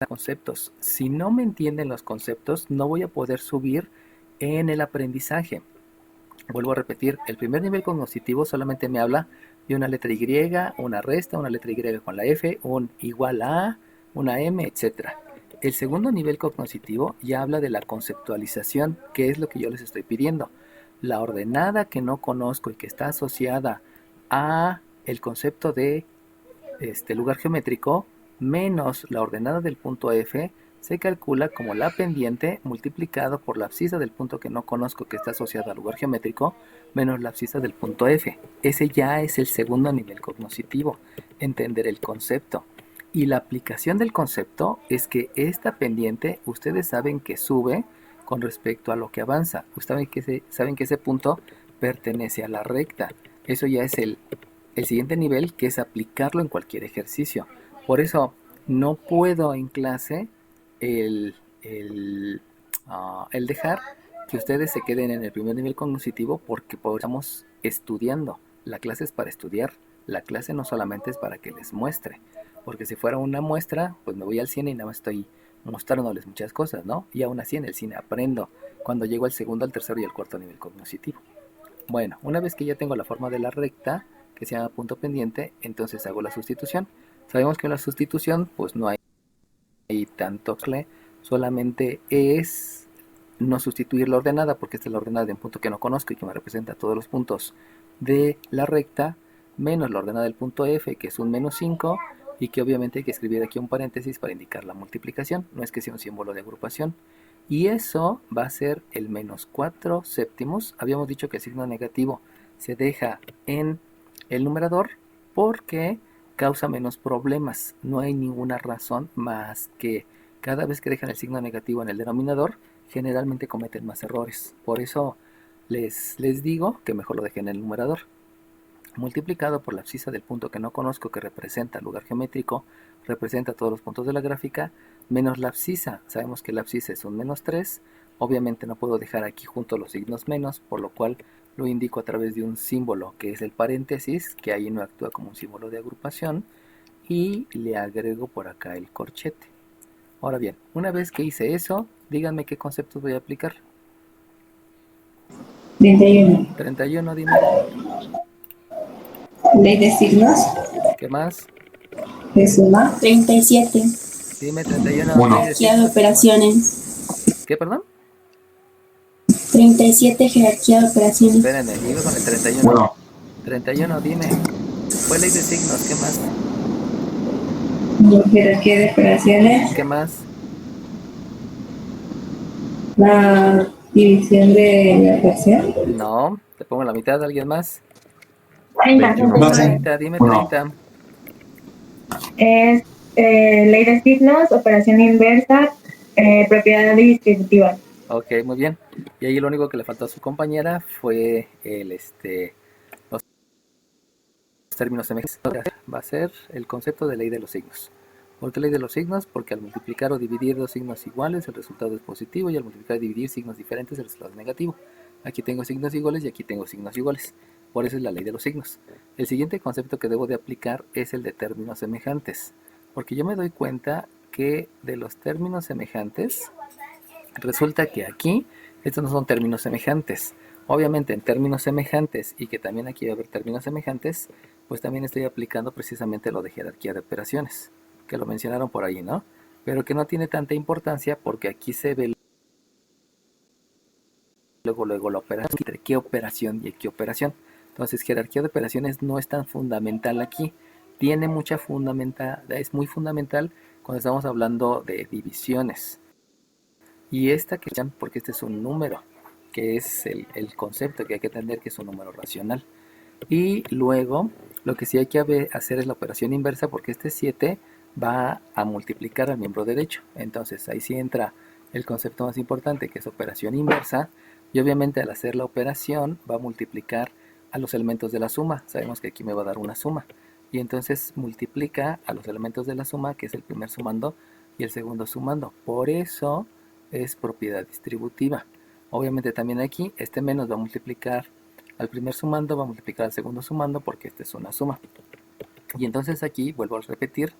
conceptos. Si no me entienden los conceptos, no voy a poder subir en el aprendizaje. Vuelvo a repetir, el primer nivel cognitivo solamente me habla de una letra Y, una resta, una letra Y con la F, un igual a, una M, etc. El segundo nivel cognitivo ya habla de la conceptualización, que es lo que yo les estoy pidiendo. La ordenada que no conozco y que está asociada a el concepto de lugar geométrico menos la ordenada del punto F se calcula como la pendiente multiplicado por la abscisa del punto que no conozco que está asociado al lugar geométrico menos la abscisa del punto F. Ese ya es el segundo nivel cognitivo, entender el concepto. Y la aplicación del concepto es que esta pendiente ustedes saben que sube con respecto a lo que avanza. Ustedes saben que ese punto pertenece a la recta. Eso ya es el siguiente nivel, que es aplicarlo en cualquier ejercicio. Por eso no puedo en clase el, el, el dejar que ustedes se queden en el primer nivel cognitivo, porque estamos estudiando. La clase es para estudiar. La clase no solamente es para que les muestre, porque si fuera una muestra, pues me voy al cine y nada más estoy mostrándoles muchas cosas, ¿no? Y aún así en el cine aprendo cuando llego al segundo, al tercero y al cuarto nivel cognitivo. Bueno, una vez que ya tengo la forma de la recta, que se llama punto pendiente, entonces hago la sustitución. Sabemos que en la sustitución pues no hay tanto, solamente es no sustituir la ordenada, porque esta es la ordenada de un punto que no conozco y que me representa todos los puntos de la recta, menos la ordenada del punto F, que es un menos 5, y que obviamente hay que escribir aquí un paréntesis para indicar la multiplicación, no es que sea un símbolo de agrupación. Y eso va a ser el menos 4 séptimos. Habíamos dicho que el signo negativo se deja en el numerador porque causa menos problemas. No hay ninguna razón más que cada vez que dejan el signo negativo en el denominador, generalmente cometen más errores. Por eso les digo que mejor lo dejen en el numerador. Multiplicado por la abscisa del punto que no conozco, que representa el lugar geométrico, representa todos los puntos de la gráfica, menos la abscisa. Sabemos que la abscisa es un menos 3. Obviamente no puedo dejar aquí junto los signos menos, por lo cual lo indico a través de un símbolo que es el paréntesis, que ahí no actúa como un símbolo de agrupación, y le agrego por acá el corchete. Ahora bien, una vez que hice eso, díganme qué conceptos voy a aplicar. 31. 31, dime. Ley de signos. ¿Qué más? De suma. 37. Dime 31, Bueno, ley de Jerarquía de signos, ¿qué más? operaciones. ¿Qué, perdón? 37. Jerarquía de operaciones. Espérenme, iba con el 31. bueno, 31, dime. Fue ley de signos, ¿qué más? Jerarquía de operaciones. ¿Qué más? La división de la ecuación. No, te pongo la mitad, ¿alguien más? 30. 30, dime bueno, 30. Es ley de signos, operación inversa, propiedad distributiva. Ok, muy bien. Y ahí lo único que le faltó a su compañera fue los términos semejantes. Va a ser el concepto de ley de los signos. ¿Por qué ley de los signos? Porque al multiplicar o dividir dos signos iguales el resultado es positivo, y al multiplicar y dividir signos diferentes el resultado es negativo. Aquí tengo signos iguales y aquí tengo signos iguales. Por eso es la ley de los signos. El siguiente concepto que debo de aplicar es el de términos semejantes, porque yo me doy cuenta que de los términos semejantes resulta que aquí estos no son términos semejantes. Obviamente en términos semejantes, y que también aquí va a haber términos semejantes, pues también estoy aplicando precisamente lo de jerarquía de operaciones, que lo mencionaron por ahí, ¿no? Pero que no tiene tanta importancia porque aquí se ve luego la operación, entre qué operación y qué operación. Entonces jerarquía de operaciones no es tan fundamental aquí. Tiene mucha es muy fundamental cuando estamos hablando de divisiones. Y esta que llaman, porque este es un número, que es el concepto que hay que entender, que es un número racional. Y luego, lo que sí hay que hacer es la operación inversa, porque este 7 va a multiplicar al miembro derecho. Entonces, ahí sí entra el concepto más importante, que es operación inversa. Y obviamente al hacer la operación va a multiplicar a los elementos de la suma. Sabemos que aquí me va a dar una suma. Y entonces multiplica a los elementos de la suma, que es el primer sumando y el segundo sumando. Por eso es propiedad distributiva. Obviamente también aquí este menos va a multiplicar al primer sumando, va a multiplicar al segundo sumando, porque esta es una suma. Y entonces aquí vuelvo a repetir,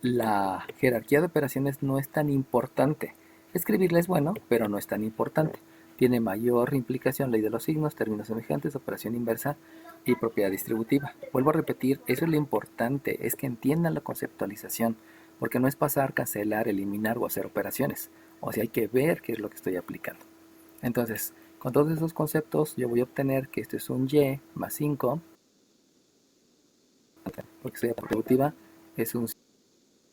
la jerarquía de operaciones no es tan importante. Escribirla es bueno, pero no es tan importante. Tiene mayor implicación ley de los signos, términos semejantes, operación inversa y propiedad distributiva. Vuelvo a repetir, eso es lo importante, es que entiendan la conceptualización, porque no es pasar, cancelar, eliminar o hacer operaciones. O sea, hay que ver qué es lo que estoy aplicando. Entonces, con todos esos conceptos, yo voy a obtener que esto es un y más 5, porque soy distributiva, es un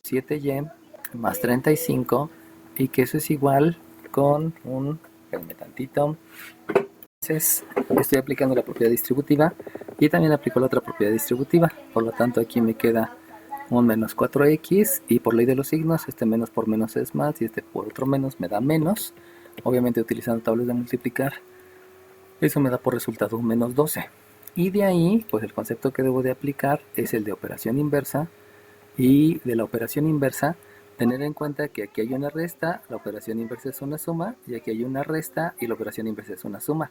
7y más 35, y que eso es igual con un, espérenme tantito, entonces estoy aplicando la propiedad distributiva y también aplico la otra propiedad distributiva, por lo tanto aquí me queda un menos 4x, y por ley de los signos, este menos por menos es más y este por otro menos me da menos, obviamente utilizando tablas de multiplicar, eso me da por resultado un menos 12, y de ahí pues el concepto que debo de aplicar es el de operación inversa, y de la operación inversa tener en cuenta que aquí hay una resta, la operación inversa es una suma, y aquí hay una resta y la operación inversa es una suma.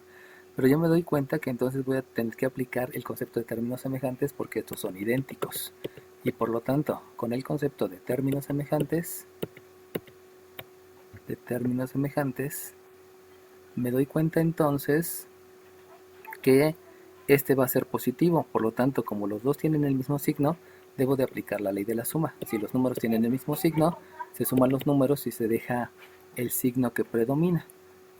Pero yo me doy cuenta que entonces voy a tener que aplicar el concepto de términos semejantes porque estos son idénticos. Y por lo tanto, con el concepto de términos semejantes, me doy cuenta entonces que este va a ser positivo. Por lo tanto, como los dos tienen el mismo signo, debo de aplicar la ley de la suma. Si los números tienen el mismo signo, se suman los números y se deja el signo que predomina.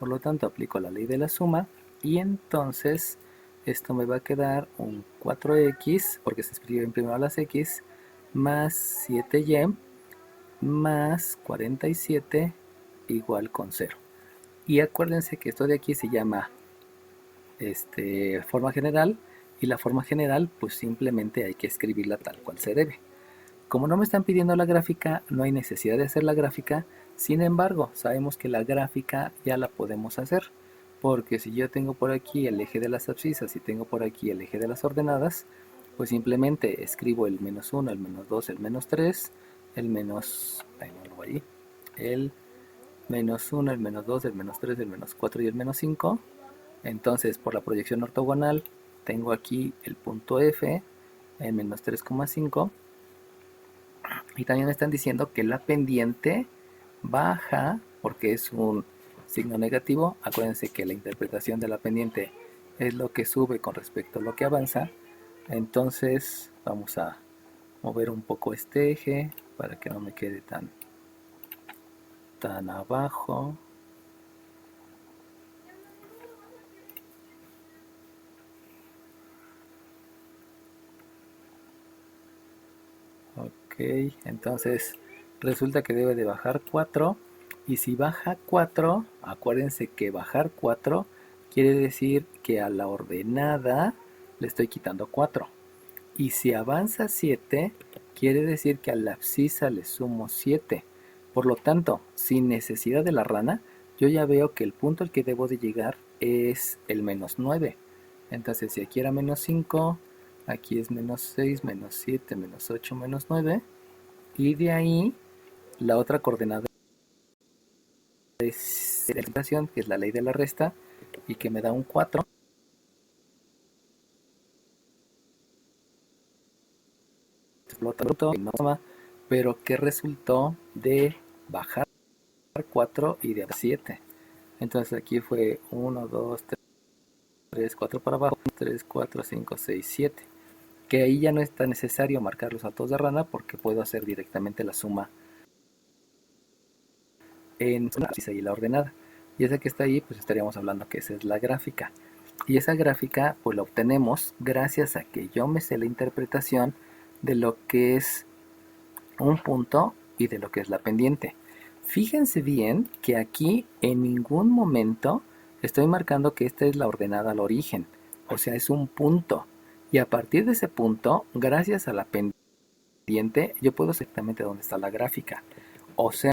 Por lo tanto, aplico la ley de la suma y entonces esto me va a quedar un 4x, porque se escriben primero las x, más 7y más 47 igual con 0. Y acuérdense que esto de aquí se llama forma general, y la forma general pues simplemente hay que escribirla tal cual se debe. Como no me están pidiendo la gráfica, no hay necesidad de hacer la gráfica. Sin embargo, sabemos que la gráfica ya la podemos hacer, porque si yo tengo por aquí el eje de las abscisas y tengo por aquí el eje de las ordenadas, pues simplemente escribo el menos 1, el menos 2, el menos 3, el menos, el menos 1, el menos 2, el menos 3, el menos 4 y el menos 5. Entonces, por la proyección ortogonal, tengo aquí el punto F en menos 3,5. Y también me están diciendo que la pendiente baja porque es un signo negativo. Acuérdense que la interpretación de la pendiente es lo que sube con respecto a lo que avanza. Entonces vamos a mover un poco este eje para que no me quede tan abajo. Ok, entonces resulta que debe de bajar 4, y si baja 4, acuérdense que bajar 4 quiere decir que a la ordenada le estoy quitando 4, y si avanza 7 quiere decir que a la abscisa le sumo 7. Por lo tanto, sin necesidad de la rana, yo ya veo que el punto al que debo de llegar es el menos 9. Entonces si aquí era menos 5, aquí es menos 6, menos 7, menos 8, menos 9. Y de ahí la otra coordenada es la integración, que es la ley de la resta, y que me da un 4. Explota bruto, pero que resultó de bajar 4 y de 7. Entonces aquí fue 1, 2, 3, 4 para abajo, 3, 4, 5, 6, 7. Que ahí ya no es tan necesario marcar los saltos de rana porque puedo hacer directamente la suma en la abscisa y la ordenada. Y esa que está ahí, pues estaríamos hablando que esa es la gráfica. Y esa gráfica pues la obtenemos gracias a que yo me sé la interpretación de lo que es un punto y de lo que es la pendiente. Fíjense bien que aquí en ningún momento estoy marcando que esta es la ordenada al origen, o sea, es un punto. Y a partir de ese punto, gracias a la pendiente, yo puedo saber exactamente dónde está la gráfica. O sea,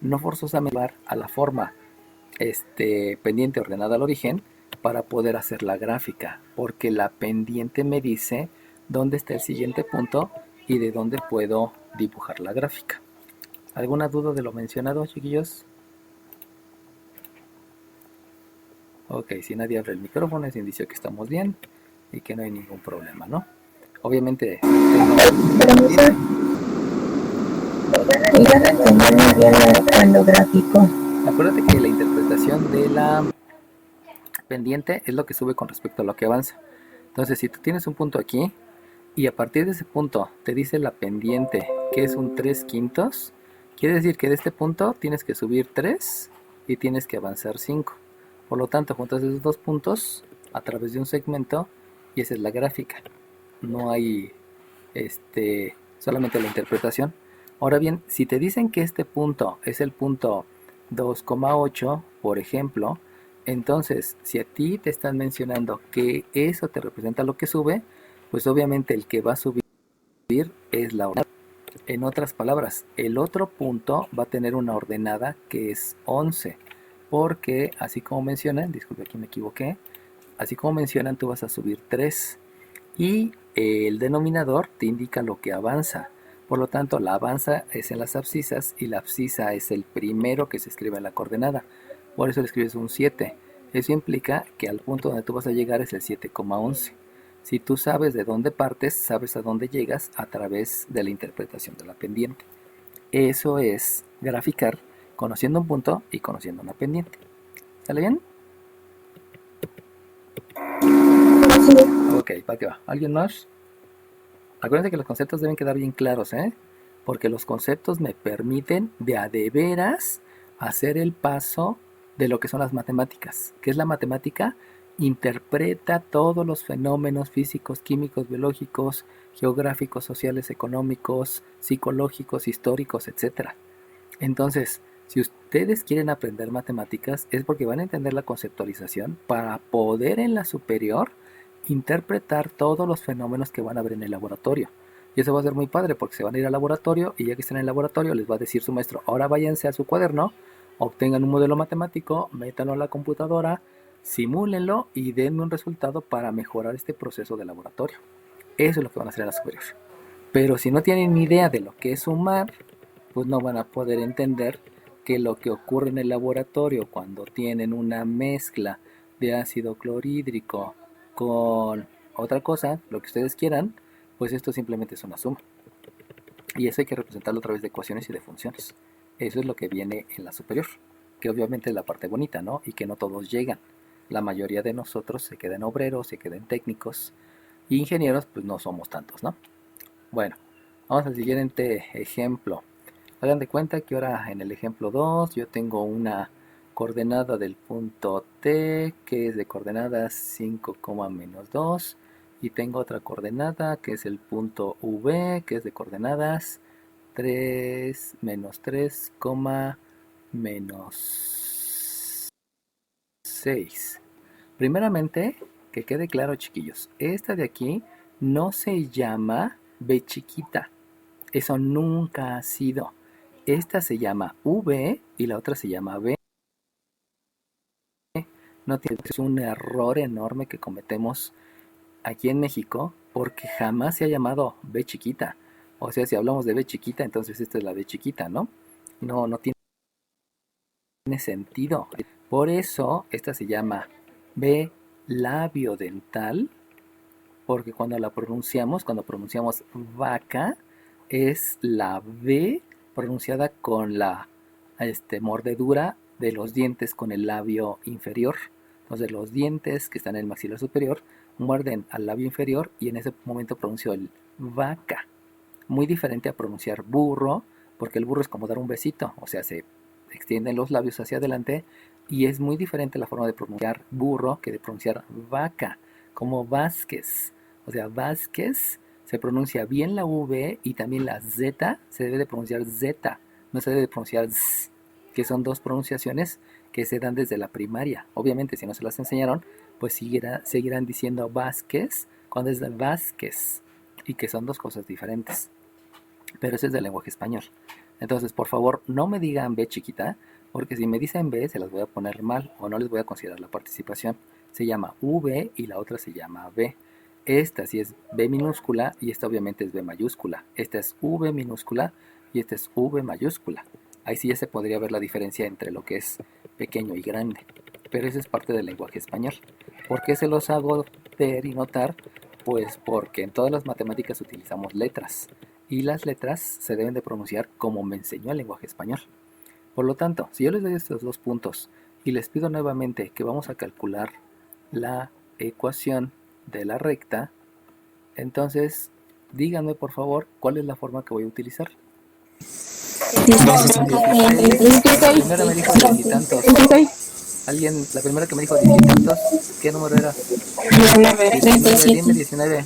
no forzosamente llevar a la forma pendiente ordenada al origen para poder hacer la gráfica, porque la pendiente me dice dónde está el siguiente punto y de dónde puedo dibujar la gráfica. ¿Alguna duda de lo mencionado, chiquillos? Ok, si nadie abre el micrófono es indicio que estamos bien y que no hay ningún problema, ¿no? Obviamente... Yo no entendí muy bien cuando graficó. Acuérdate que la interpretación de la pendiente es lo que sube con respecto a lo que avanza. Entonces, si tú tienes un punto aquí y a partir de ese punto te dice la pendiente que es un 3/5, quiere decir que de este punto tienes que subir 3 y tienes que avanzar 5. Por lo tanto, juntas esos dos puntos a través de un segmento y esa es la gráfica. No hay solamente la interpretación. Ahora bien, si te dicen que este punto es el punto 2,8, por ejemplo, entonces si a ti te están mencionando que eso te representa lo que sube, pues obviamente el que va a subir es la ordenada. En otras palabras, el otro punto va a tener una ordenada que es 11, porque así como mencionan, disculpe aquí me equivoqué, así como mencionan tú vas a subir 3 y el denominador te indica lo que avanza. Por lo tanto, la avanza es en las abscisas y la abscisa es el primero que se escribe en la coordenada. Por eso le escribes un 7. Eso implica que al punto donde tú vas a llegar es el 7,11. Si tú sabes de dónde partes, sabes a dónde llegas a través de la interpretación de la pendiente. Eso es graficar conociendo un punto y conociendo una pendiente. ¿Sale bien? Ok, ¿para qué va? ¿Alguien más? Acuérdense que los conceptos deben quedar bien claros, porque los conceptos me permiten de a de veras hacer el paso de lo que son las matemáticas. ¿Qué es la matemática? Interpreta todos los fenómenos físicos, químicos, biológicos, geográficos, sociales, económicos, psicológicos, históricos, etc. Entonces, si ustedes quieren aprender matemáticas es porque van a entender la conceptualización para poder en la superior interpretar todos los fenómenos que van a ver en el laboratorio. Y eso va a ser muy padre porque se van a ir al laboratorio y ya que estén en el laboratorio les va a decir su maestro, ahora váyanse a su cuaderno, obtengan un modelo matemático, métanlo a la computadora, simúlenlo y denme un resultado para mejorar este proceso de laboratorio. Eso es lo que van a hacer en la superior. Pero si no tienen ni idea de lo que es sumar, pues no van a poder entender que lo que ocurre en el laboratorio cuando tienen una mezcla de ácido clorhídrico con otra cosa, lo que ustedes quieran, pues esto simplemente es una suma. Y eso hay que representarlo a través de ecuaciones y de funciones. Eso es lo que viene en la superior, que obviamente es la parte bonita, ¿no? Y que no todos llegan. La mayoría de nosotros se quedan obreros, se quedan técnicos, y ingenieros pues no somos tantos, ¿no? Bueno, vamos al siguiente ejemplo. Hagan de cuenta que ahora en el ejemplo 2 yo tengo una coordenada del punto T que es de coordenadas 5, menos 2 y tengo otra coordenada que es el punto V que es de coordenadas 3 menos 3, menos 6. Primeramente, que quede claro, chiquillos, esta de aquí no se llama B chiquita. Eso nunca ha sido. Esta se llama V y la otra se llama B. No tiene, es un error enorme que cometemos aquí en México porque jamás se ha llamado B chiquita. O sea, si hablamos de B chiquita, entonces esta es la B chiquita, ¿no? No tiene sentido. Por eso esta se llama B labiodental, porque cuando la pronunciamos, cuando pronunciamos vaca, es la B pronunciada con la mordedura de los dientes con el labio inferior. Entonces los dientes que están en el maxilar superior muerden al labio inferior y en ese momento pronuncio el vaca. Muy diferente a pronunciar burro, porque el burro es como dar un besito, o sea, se extienden los labios hacia adelante y es muy diferente la forma de pronunciar burro que de pronunciar vaca, como Vázquez. O sea, Vázquez se pronuncia bien la V y también la Z se debe de pronunciar Z, no se debe de pronunciar Z, que son dos pronunciaciones que se dan desde la primaria. Obviamente, si no se las enseñaron, pues seguirán diciendo Vázquez cuando es de Vázquez, y que son dos cosas diferentes. Pero eso es del lenguaje español. Entonces, por favor, no me digan B chiquita, porque si me dicen B, se las voy a poner mal o no les voy a considerar la participación. Se llama V y la otra se llama B. Esta sí es B minúscula y esta obviamente es B mayúscula. Esta es V minúscula y esta es V mayúscula. Ahí sí ya se podría ver la diferencia entre lo que es pequeño y grande. Pero eso es parte del lenguaje español. ¿Por qué se los hago ver y notar? Pues porque en todas las matemáticas utilizamos letras. y las letras se deben de pronunciar como me enseñó el lenguaje español. Por lo tanto, si yo les doy estos 2 puntos y les pido nuevamente que vamos a calcular la ecuación de la recta, entonces díganme por favor cuál es la forma que voy a utilizar. La primera me dijo 10 y tantos. La primera que me dijo 10 y tantos, ¿qué número era? 19, dime 19.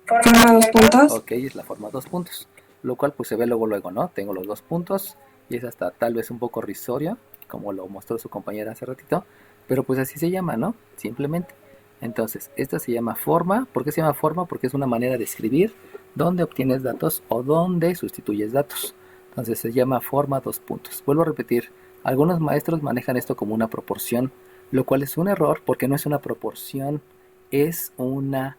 Forma 2 puntos. Ok, es la forma 2 puntos. Lo cual pues se ve luego, ¿no? Tengo los 2 puntos y es hasta tal vez un poco risorio, como lo mostró su compañera hace ratito. Pero pues así se llama, ¿no? Simplemente. Entonces, esta se llama forma. ¿Por qué se llama forma? Porque es una manera de escribir donde obtienes datos o donde sustituyes datos. Entonces se llama forma 2 puntos. Vuelvo a repetir, algunos maestros manejan esto como una proporción, lo cual es un error porque no es una proporción, es una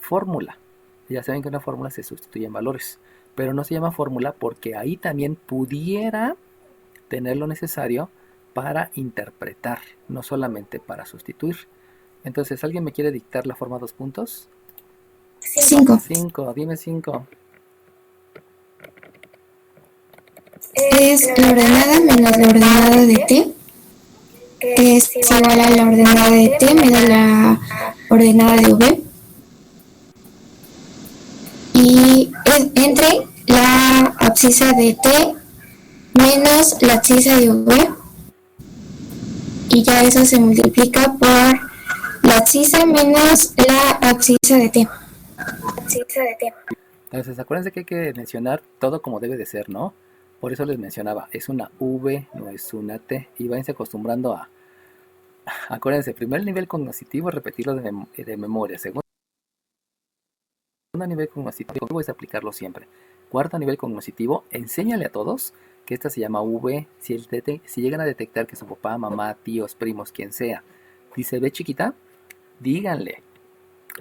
fórmula. Ya saben que en una fórmula se sustituyen valores, pero no se llama fórmula porque ahí también pudiera tener lo necesario para interpretar, no solamente para sustituir. Entonces, ¿alguien me quiere dictar la forma 2 puntos? 5. 5, dime 5. Es la ordenada menos la ordenada de t, que es igual a la ordenada de t menos la ordenada de v. Y es entre la abscisa de t menos la abscisa de v. Y ya eso se multiplica por la abscisa menos la abscisa de t. Entonces, acuérdense que hay que mencionar todo como debe de ser, ¿no? Por eso les mencionaba, es una V, no es una T. Y váyanse acostumbrando a... Acuérdense, primer nivel cognitivo, repetirlo de memoria. Segundo nivel cognitivo es aplicarlo siempre. Cuarto nivel cognitivo, enséñale a todos que esta se llama V. Si llegan a detectar que su papá, mamá, tíos, primos, quien sea, dice B chiquita, díganle,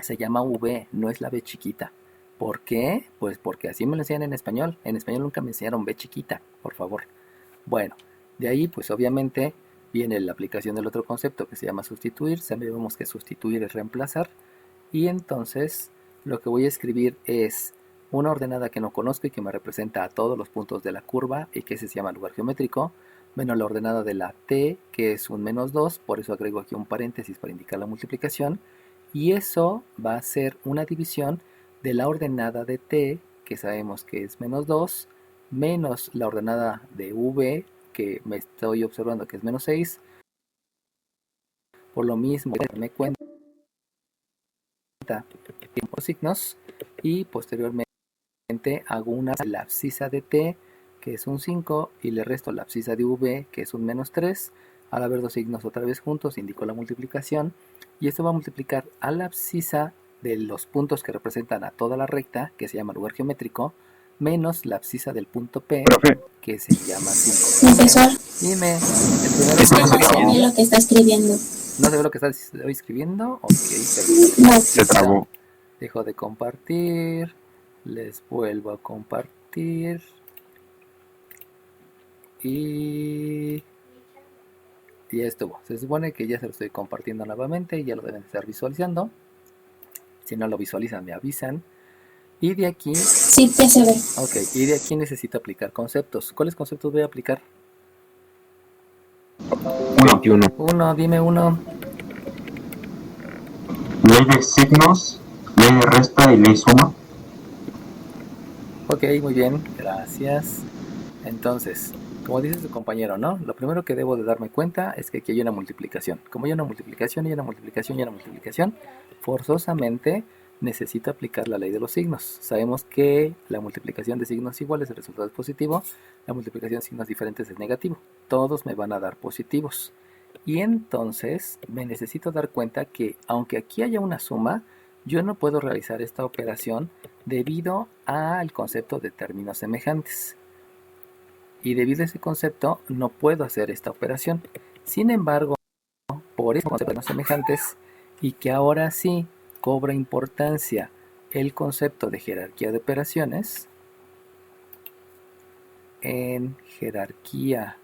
se llama V, no es la B chiquita. ¿Por qué? Pues porque así me lo enseñan en español. En español nunca me enseñaron B chiquita, por favor. Bueno, de ahí pues obviamente viene la aplicación del otro concepto que se llama sustituir. Sabemos que sustituir es reemplazar. Y entonces lo que voy a escribir es una ordenada que no conozco y que me representa a todos los puntos de la curva y que ese se llama lugar geométrico, menos la ordenada de la t, que es un menos 2, por eso agrego aquí un paréntesis para indicar la multiplicación. Y eso va a ser una división de la ordenada de t, que sabemos que es menos 2, menos la ordenada de v, que me estoy observando que es menos 6. Por lo mismo, me cuenta los signos y posteriormente hago una la abscisa de t, que es un 5, y le resto la abscisa de v, que es un menos 3. Al haber dos signos otra vez juntos, indico la multiplicación, y esto va a multiplicar a la abscisa de los puntos que representan a toda la recta, que se llama lugar geométrico, menos la abscisa del punto P, que se llama 5. Profesor, Dime, no sé bien lo que está escribiendo. ¿no se ve lo que estoy escribiendo? Ok, No. Se trabó. dejo de compartir, les vuelvo a compartir y ya estuvo. Se supone que ya se lo estoy compartiendo nuevamente y ya lo deben estar visualizando. Si no lo visualizan, me avisan. Y de aquí... Sí, ya se ve. Ok, y de aquí necesito aplicar conceptos. ¿Cuáles conceptos voy a aplicar? 21. Uno, dime uno. Ley de signos, ley de resta y ley suma. Ok, muy bien, gracias. Entonces, como dice su compañero, ¿no? Lo primero que debo de darme cuenta es que aquí hay una multiplicación. Como hay una multiplicación y una multiplicación y una multiplicación, forzosamente necesito aplicar la ley de los signos. Sabemos que la multiplicación de signos iguales el resultado es positivo, la multiplicación de signos diferentes es negativo. Todos me van a dar positivos. Y entonces me necesito dar cuenta que aunque aquí haya una suma, yo no puedo realizar esta operación debido al concepto de términos semejantes. Y debido a ese concepto no puedo hacer esta operación. Sin embargo, por esos conceptos semejantes y que ahora sí cobra importancia el concepto de jerarquía de operaciones, en jerarquía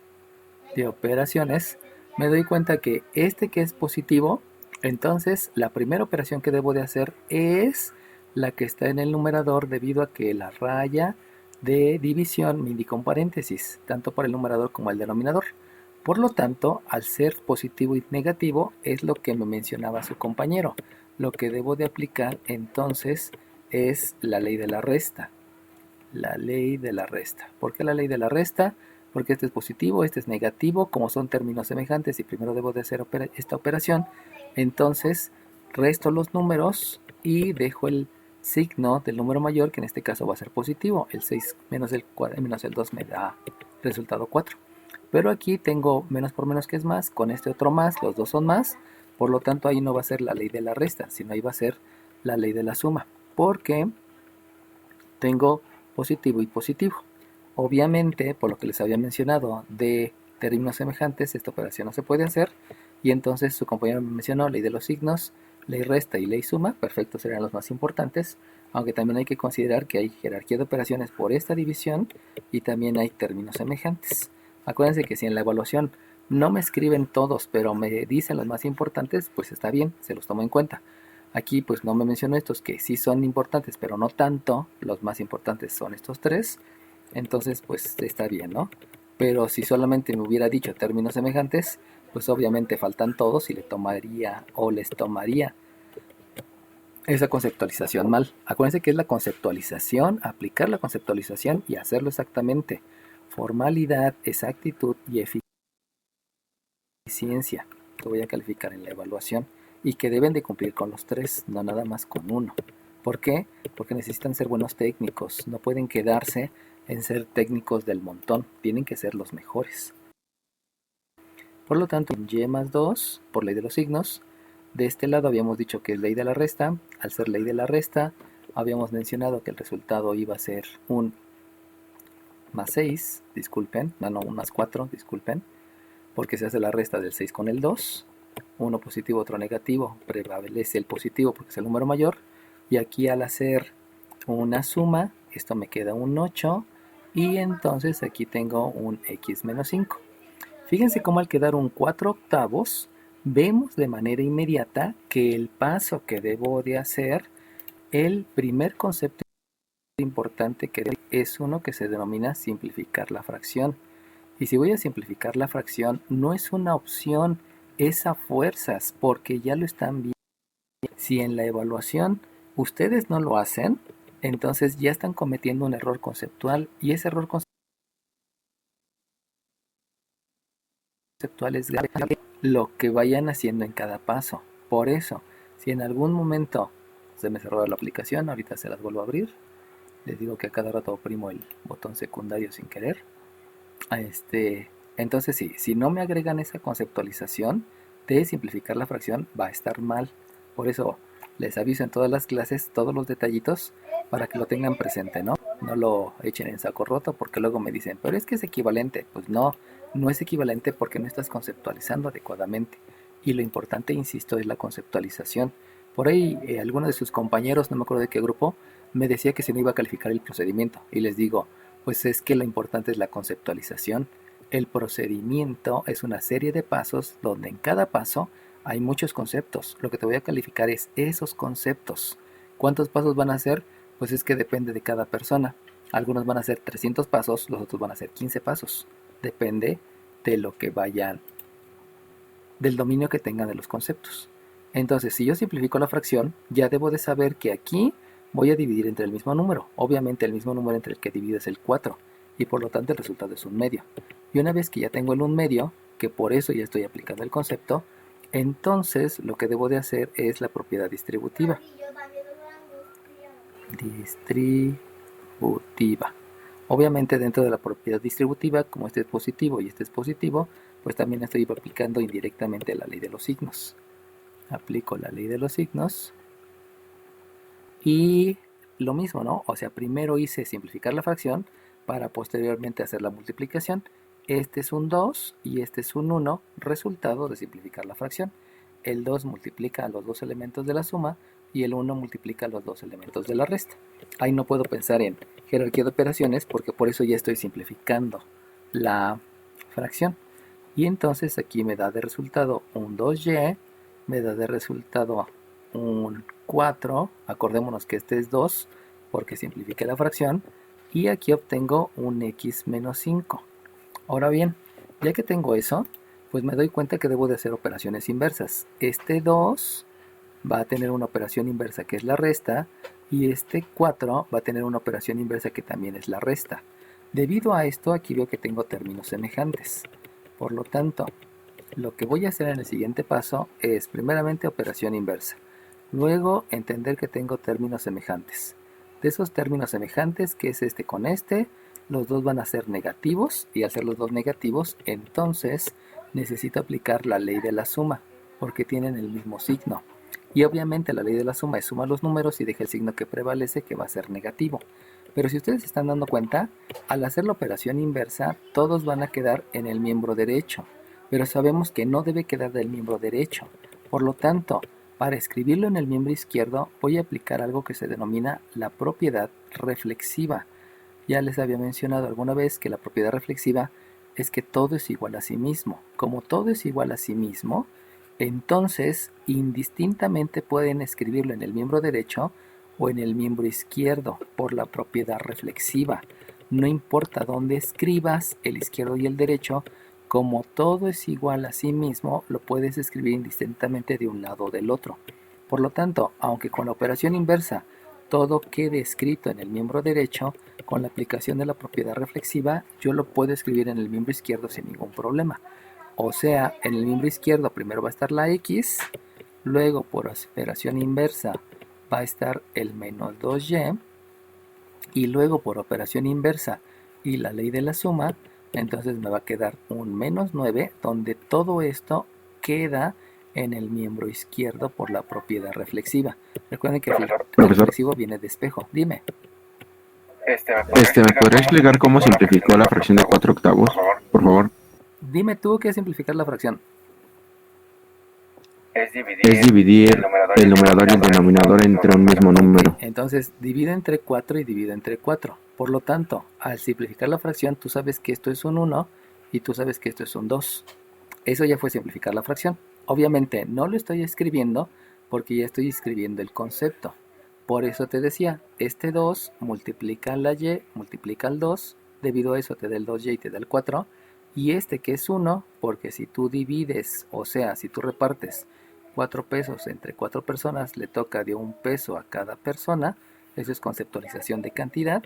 de operaciones me doy cuenta que este que es positivo, entonces la primera operación que debo de hacer es la que está en el numerador debido a que la raya de división me indica un paréntesis, tanto para el numerador como el denominador. Por lo tanto, al ser positivo y negativo es lo que me mencionaba su compañero. Lo que debo de aplicar entonces es la ley de la resta. La ley de la resta. ¿Por qué la ley de la resta? Porque este es positivo, este es negativo, como son términos semejantes y primero debo de hacer esta operación, entonces resto los números y dejo el signo del número mayor, que en este caso va a ser positivo. El 6 menos el 2 me da resultado 4. Pero aquí tengo menos por menos que es más, con este otro más, los dos son más, por lo tanto ahí no va a ser la ley de la resta, sino ahí va a ser la ley de la suma, porque tengo positivo y positivo. Obviamente, por lo que les había mencionado de términos semejantes, esta operación no se puede hacer, y entonces su compañero me mencionó ley de los signos, ley resta y ley suma. Perfecto, serían los más importantes, aunque también hay que considerar que hay jerarquía de operaciones por esta división y también hay términos semejantes. Acuérdense que si en la evaluación no me escriben todos, pero me dicen los más importantes, pues está bien, se los tomo en cuenta. Aquí pues no me menciono estos que sí son importantes, pero no tanto. Los más importantes son estos tres. Entonces pues está bien, ¿no? Pero si solamente me hubiera dicho términos semejantes, pues obviamente faltan todos y le tomaría o les tomaría esa conceptualización mal. Acuérdense que es la conceptualización, aplicar la conceptualización y hacerlo exactamente. Formalidad, exactitud y eficiencia que voy a calificar en la evaluación y que deben de cumplir con los tres, no nada más con uno. ¿Por qué? Porque necesitan ser buenos técnicos, no pueden quedarse en ser técnicos del montón, tienen que ser los mejores. Por lo tanto, y más 2, por ley de los signos, de este lado habíamos dicho que es ley de la resta. Al ser ley de la resta, habíamos mencionado que el resultado iba a ser un más 6, disculpen, no, un más 4, disculpen, porque se hace la resta del 6 con el 2, uno positivo, otro negativo, prevalece el positivo porque es el número mayor, y aquí al hacer una suma, esto me queda un 8, y entonces aquí tengo un x menos 5. Fíjense cómo al quedar un 4 octavos, vemos de manera inmediata que el paso que debo de hacer, el primer concepto importante que es uno que se denomina simplificar la fracción. Y si voy a simplificar la fracción, no es una opción, es a fuerzas, porque ya lo están viendo. Si en la evaluación ustedes no lo hacen, entonces ya están cometiendo un error conceptual, y ese error conceptual es grave lo que vayan haciendo en cada paso. Por eso, si en algún momento se me cerró la aplicación, ahorita se las vuelvo a abrir. Les digo que a cada rato oprimo el botón secundario sin querer. Entonces sí, si no me agregan esa conceptualización de simplificar la fracción, va a estar mal. Por eso les aviso en todas las clases todos los detallitos para que lo tengan presente, ¿no? No lo echen en saco roto, porque luego me dicen, pero es que es equivalente. Pues no, no es equivalente porque no estás conceptualizando adecuadamente. Y lo importante, insisto, es la conceptualización. Por ahí alguno de sus compañeros, no me acuerdo de qué grupo, me decía que se me iba a calificar el procedimiento. Y les digo, pues es que lo importante es la conceptualización. El procedimiento es una serie de pasos donde en cada paso hay muchos conceptos. Lo que te voy a calificar es esos conceptos. ¿Cuántos pasos van a ser? Pues es que depende de cada persona. Algunos van a ser 300 pasos, los otros van a ser 15 pasos. Depende de lo que vayan, del dominio que tengan de los conceptos. Entonces, si yo simplifico la fracción, ya debo de saber que aquí voy a dividir entre el mismo número. Obviamente el mismo número entre el que divido es el 4, y por lo tanto el resultado es un medio. Y una vez que ya tengo el 1 medio, que por eso ya estoy aplicando el concepto, entonces lo que debo de hacer es la propiedad distributiva. Obviamente dentro de la propiedad distributiva, como este es positivo y este es positivo, pues también estoy aplicando indirectamente la ley de los signos. Aplico la ley de los signos y lo mismo, ¿no? O sea, primero hice simplificar la fracción para posteriormente hacer la multiplicación. Este es un 2 y este es un 1, resultado de simplificar la fracción. El 2 multiplica a los dos elementos de la suma y el 1 multiplica a los dos elementos de la resta. Ahí no puedo pensar en jerarquía de operaciones porque por eso ya estoy simplificando la fracción. Y entonces aquí me da de resultado un 2y, me da de resultado un 4, acordémonos que este es 2 porque simplifiqué la fracción, y aquí obtengo un x menos 5. Ahora bien, ya que tengo eso, pues me doy cuenta que debo de hacer operaciones inversas. Este 2 va a tener una operación inversa que es la resta, y este 4 va a tener una operación inversa que también es la resta. Debido a esto, aquí veo que tengo términos semejantes. Por lo tanto, lo que voy a hacer en el siguiente paso es primeramente operación inversa. Luego entender que tengo términos semejantes. De esos términos semejantes, que es este con este, los dos van a ser negativos, y al ser los dos negativos, entonces necesito aplicar la ley de la suma, porque tienen el mismo signo. Y obviamente la ley de la suma es suma los números y deja el signo que prevalece, que va a ser negativo. Pero si ustedes se están dando cuenta, al hacer la operación inversa, todos van a quedar en el miembro derecho. Pero sabemos que no debe quedar del miembro derecho. Por lo tanto, para escribirlo en el miembro izquierdo, voy a aplicar algo que se denomina la propiedad reflexiva. Ya les había mencionado alguna vez que la propiedad reflexiva es que todo es igual a sí mismo. Como todo es igual a sí mismo, entonces indistintamente pueden escribirlo en el miembro derecho o en el miembro izquierdo por la propiedad reflexiva. No importa dónde escribas, el izquierdo y el derecho, como todo es igual a sí mismo, lo puedes escribir indistintamente de un lado o del otro. Por lo tanto, aunque con la operación inversa todo quede escrito en el miembro derecho, con la aplicación de la propiedad reflexiva, yo lo puedo escribir en el miembro izquierdo sin ningún problema. O sea, en el miembro izquierdo primero va a estar la x, luego por operación inversa va a estar el menos 2y, y luego por operación inversa y la ley de la suma, entonces me va a quedar un menos 9, donde todo esto queda en el miembro izquierdo por la propiedad reflexiva. Recuerden que el reflexivo viene de espejo. Dime. ¿Me podría explicar cómo simplificó la fracción de 4 octavos, por favor? Dime tú qué es simplificar la fracción. Es dividir el numerador y el denominador entre un mismo número. Entonces divide entre 4 y divide entre 4. Por lo tanto, al simplificar la fracción, tú sabes que esto es un 1 y tú sabes que esto es un 2. Eso ya fue simplificar la fracción. Obviamente no lo estoy escribiendo porque ya estoy escribiendo el concepto. Por eso te decía, este 2 multiplica la y, multiplica el 2, debido a eso te da el 2y y te da el 4. Y este que es 1, porque si tú divides, o sea, si tú repartes 4 pesos entre 4 personas, le toca de 1 peso a cada persona. Eso es conceptualización de cantidad.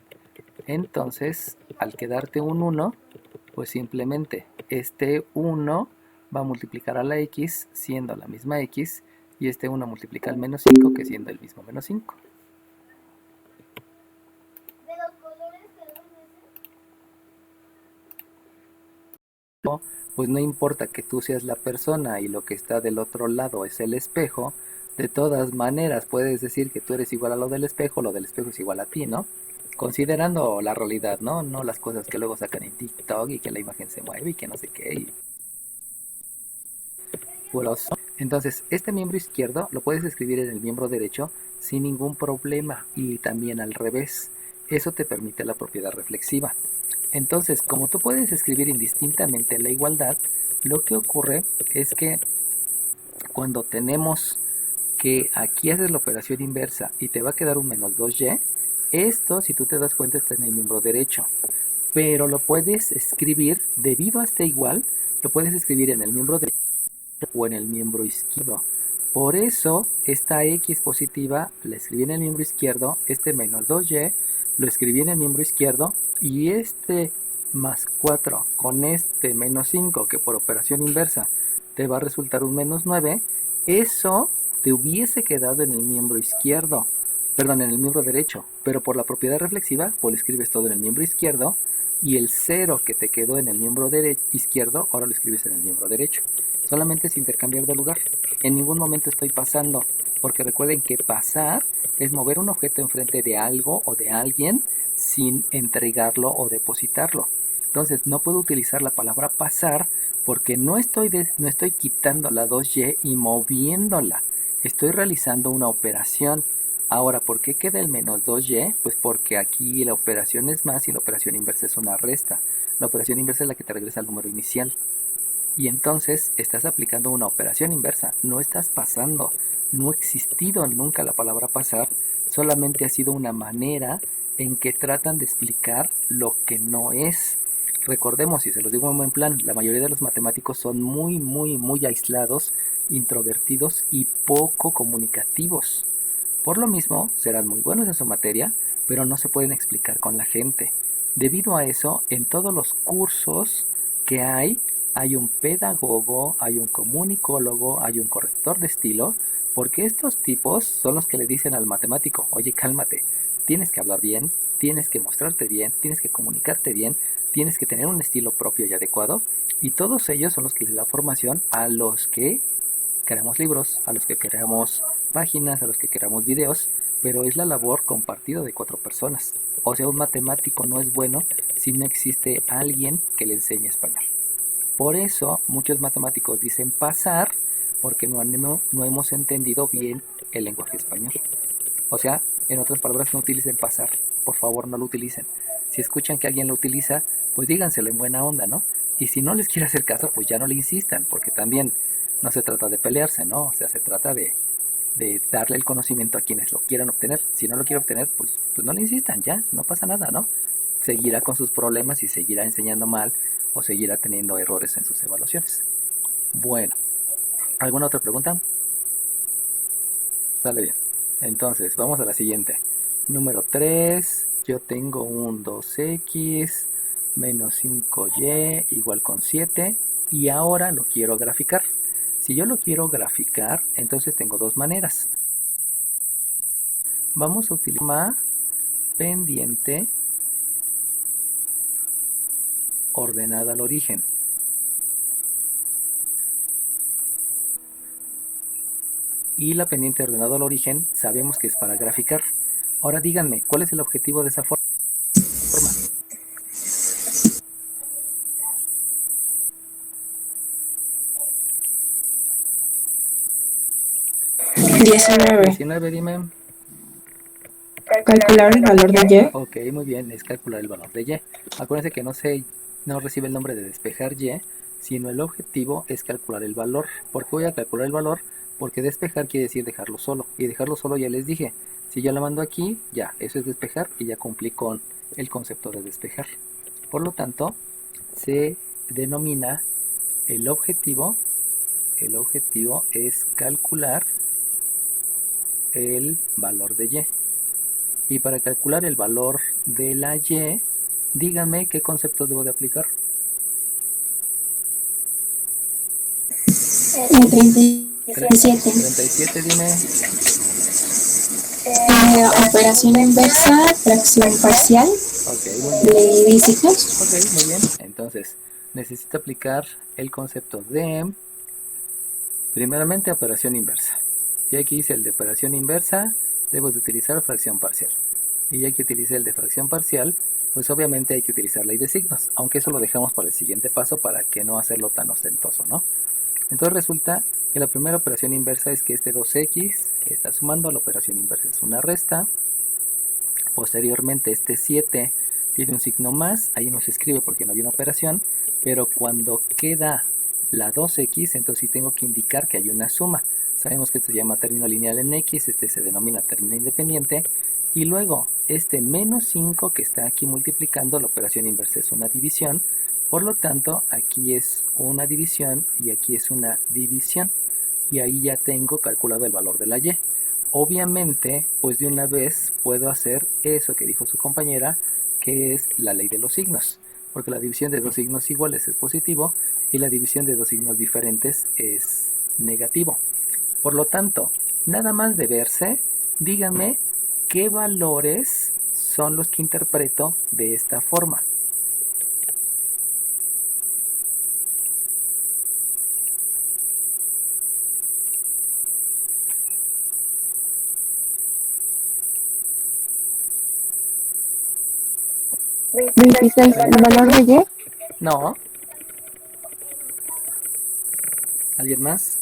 Entonces, al quedarte un 1, pues simplemente este 1 va a multiplicar a la x siendo la misma x, y este 1 multiplica al menos 5, que siendo el mismo menos 5. Pues no importa que tú seas la persona y lo que está del otro lado es el espejo, de todas maneras puedes decir que tú eres igual a lo del espejo es igual a ti, ¿no? Considerando la realidad, ¿no? No las cosas que luego sacan en TikTok y que la imagen se mueve y que no sé qué. Entonces, este miembro izquierdo lo puedes escribir en el miembro derecho sin ningún problema, y también al revés. Eso te permite la propiedad reflexiva. Entonces, como tú puedes escribir indistintamente la igualdad, lo que ocurre es que cuando tenemos que aquí haces la operación inversa y te va a quedar un menos 2y, esto, si tú te das cuenta, está en el miembro derecho. Pero lo puedes escribir, debido a este igual, lo puedes escribir en el miembro derecho o en el miembro izquierdo. Por eso, esta x positiva la escribí en el miembro izquierdo, este menos 2y lo escribí en el miembro izquierdo, y este más 4 con este menos 5, que por operación inversa te va a resultar un menos 9, eso te hubiese quedado en el miembro izquierdo, perdón, en el miembro derecho, pero por la propiedad reflexiva, pues lo escribes todo en el miembro izquierdo, y el 0 que te quedó en el miembro izquierdo, ahora lo escribes en el miembro derecho. Solamente es intercambiar de lugar. En ningún momento estoy pasando, porque recuerden que pasar es mover un objeto enfrente de algo o de alguien sin entregarlo o depositarlo. Entonces no puedo utilizar la palabra pasar porque no estoy quitando la 2y y moviéndola. Estoy realizando una operación. Ahora, ¿por qué queda el menos 2y? Pues porque aquí la operación es más y la operación inversa es una resta. La operación inversa es la que te regresa al número inicial. Y entonces estás aplicando una operación inversa, no estás pasando. no ha existido nunca la palabra pasar, solamente ha sido una manera en que tratan de explicar lo que no es. Recordemos, y se los digo en buen plan, la mayoría de los matemáticos son muy aislados, introvertidos y poco comunicativos. Por lo mismo, serán muy buenos en su materia, pero no se pueden explicar con la gente. Debido a eso, en todos los cursos que hay un pedagogo, hay un comunicólogo, hay un corrector de estilo, porque estos tipos son los que le dicen al matemático, oye, cálmate, tienes que hablar bien, tienes que mostrarte bien, tienes que comunicarte bien, tienes que tener un estilo propio y adecuado, y todos ellos son los que les da formación a los que queremos libros, a los que queremos páginas, a los que queramos videos, pero es la labor compartida de 4 personas. O sea, un matemático no es bueno si no existe alguien que le enseñe español. Por eso muchos matemáticos dicen pasar, porque no hemos entendido bien el lenguaje español. O sea, en otras palabras, no utilicen pasar. Por favor, no lo utilicen. Si escuchan que alguien lo utiliza, pues díganselo en buena onda, ¿no? Y si no les quiere hacer caso, pues ya no le insistan, porque también no se trata de pelearse, ¿no? O sea, se trata de darle el conocimiento a quienes lo quieran obtener. Si no lo quiere obtener, pues no le insistan, ya, no pasa nada, ¿no? Seguirá con sus problemas y seguirá enseñando mal o seguirá teniendo errores en sus evaluaciones. Bueno, ¿alguna otra pregunta? Sale bien. Entonces, vamos a la siguiente. Número 3, yo tengo un 2x menos 5y igual con 7 y ahora lo quiero graficar. Si yo lo quiero graficar, entonces tengo dos maneras. Vamos a utilizar pendiente ordenada al origen. Y la pendiente ordenada al origen sabemos que es para graficar. Ahora díganme, ¿cuál es el objetivo de esa forma? 19, dime. Calcular el valor de y. Ok, muy bien, es calcular el valor de y. Acuérdense que no recibe el nombre de despejar y, sino el objetivo es calcular el valor. ¿Por qué voy a calcular el valor? Porque despejar quiere decir dejarlo solo. Y dejarlo solo ya les dije. Si yo lo mando aquí, ya, eso es despejar y ya cumplí con el concepto de despejar. Por lo tanto, se denomina el objetivo es calcular el valor de y. Y para calcular el valor de la y, díganme qué concepto debo de aplicar. El 37. 37, dime. Operación inversa, fracción parcial, Ok, muy bien. ley de signos. Ok, muy bien. Entonces, necesito aplicar el concepto de, primeramente, operación inversa. Y aquí hice el de operación inversa, debo de utilizar fracción parcial. Y ya que utilicé el de fracción parcial, pues obviamente hay que utilizar ley de signos, aunque eso lo dejamos para el siguiente paso para que no hacerlo tan ostentoso, ¿no? Entonces resulta que la primera operación inversa es que este 2x está sumando, la operación inversa es una resta. Posteriormente este 7 tiene un signo más, ahí no se escribe porque no hay una operación, pero cuando queda la 2x, entonces sí tengo que indicar que hay una suma. Sabemos que esto se llama término lineal en x, este se denomina término independiente, y luego este menos 5 que está aquí multiplicando, la operación inversa es una división, por lo tanto aquí es una división y aquí es una división, y ahí ya tengo calculado el valor de la y. Obviamente, pues de una vez puedo hacer eso que dijo su compañera, que es la ley de los signos, porque la división de dos signos iguales es positivo y la división de dos signos diferentes es negativo. Por lo tanto, nada más de verse, díganme qué valores son los que interpreto de esta forma. ¿El valor de y? No. ¿Alguien más?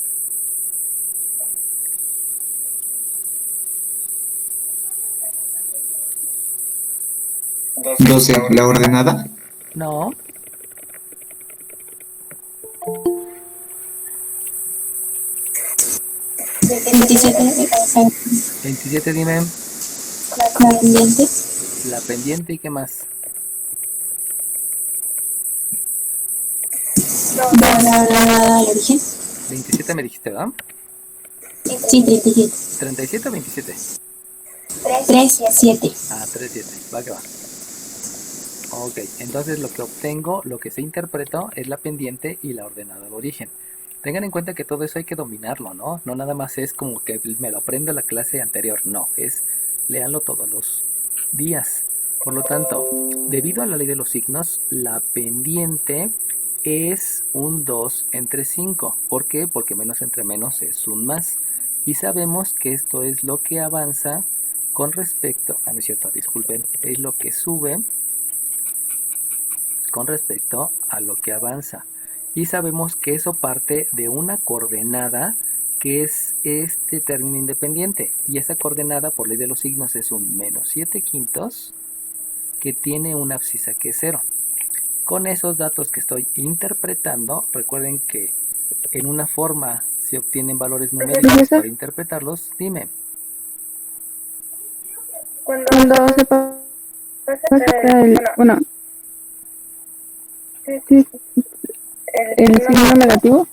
¿La ordenada? No. 27. 27, dime. La pendiente. La pendiente y qué más. La origen. 27 me dijiste, ¿verdad? Sí, 37. 37 o 27. 3, 7. Ah, 3, 7. Va que va. Ok, entonces lo que obtengo, lo que se interpretó es la pendiente y la ordenada de origen. Tengan en cuenta que todo eso hay que dominarlo, ¿no? No nada más es como que me lo aprendo en la clase anterior, no, es léanlo todos los días. Por lo tanto, debido a la ley de los signos, la pendiente es un 2 entre 5. ¿Por qué? Porque menos entre menos es un más. Y sabemos que esto es lo que avanza con respecto, no es cierto, disculpen, es lo que sube con respecto a lo que avanza. Y sabemos que eso parte de una coordenada que es este término independiente. Y esa coordenada por ley de los signos es un menos 7 quintos que tiene una abscisa que es 0. Con esos datos que estoy interpretando, recuerden que en una forma se obtienen valores numéricos Profesor. para interpretarlos. Dime. Cuando se pasa bueno, sí, el signo negativo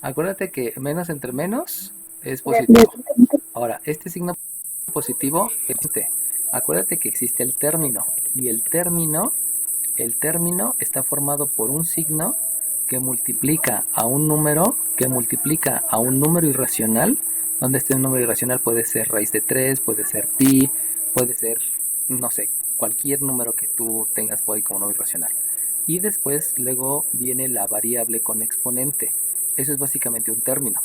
Acuérdate que menos entre menos es de positivo. Ahora, este signo positivo existe. Acuérdate que existe el término. Y el término está formado por un signo que multiplica a un número, irracional, donde este número irracional puede ser raíz de 3, puede ser pi, puede ser, no sé, cualquier número que tú tengas por ahí como número irracional. Y después, luego viene la variable con exponente. Eso es básicamente un término.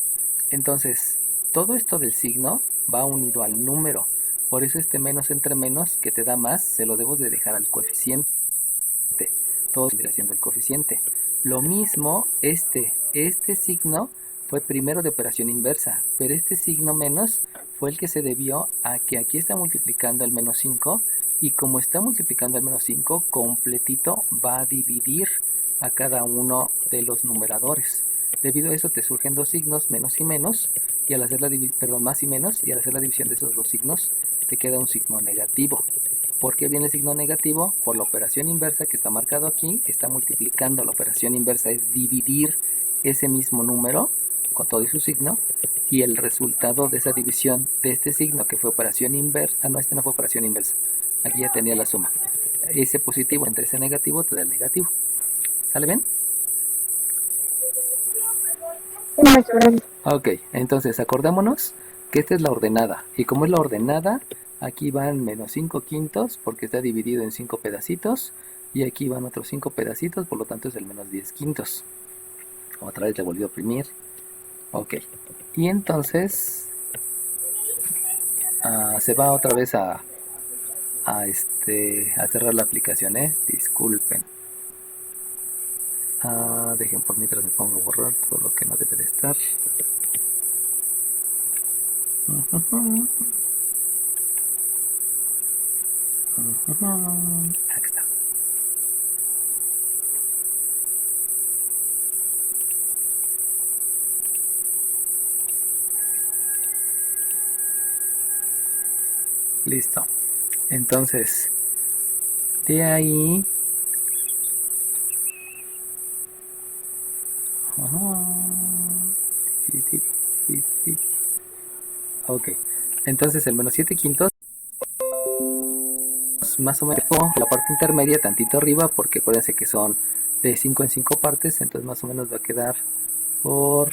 Entonces, todo esto del signo va unido al número. Por eso este menos entre menos que te da más, se lo debes de dejar al coeficiente. Todo seguirá siendo el coeficiente. Lo mismo, este signo fue primero de operación inversa, pero este signo menos fue el que se debió a que aquí está multiplicando el menos 5 y como está multiplicando el menos 5, completito va a dividir a cada uno de los numeradores. Debido a eso te surgen dos signos, menos y menos, y al hacer más y menos, y al hacer la división de esos dos signos, te queda un signo negativo. ¿Por qué viene el signo negativo? Por la operación inversa que está marcado aquí, está multiplicando. La operación inversa es dividir ese mismo número con todo y su signo, y el resultado de esa división de este signo que fue operación inversa, no, este no fue operación inversa, aquí ya tenía la suma. Ese positivo entre ese negativo te da el negativo. ¿Sale bien? Ok, entonces acordémonos que esta es la ordenada. Y como es la ordenada, aquí van menos 5 quintos porque está dividido en 5 pedacitos. Y aquí van otros 5 pedacitos, por lo tanto es el menos 10 quintos. Otra vez le volvió a oprimir. Ok. Y entonces se va otra vez a cerrar la aplicación, Disculpen. Dejen por mientras me pongo a borrar todo lo que no debe de estar. Aquí está. Listo. Entonces, de ahí... Ok. Entonces el menos 7 quintos, más o menos la parte intermedia, tantito arriba, porque acuérdense que son de 5 en 5 partes, entonces más o menos va a quedar por...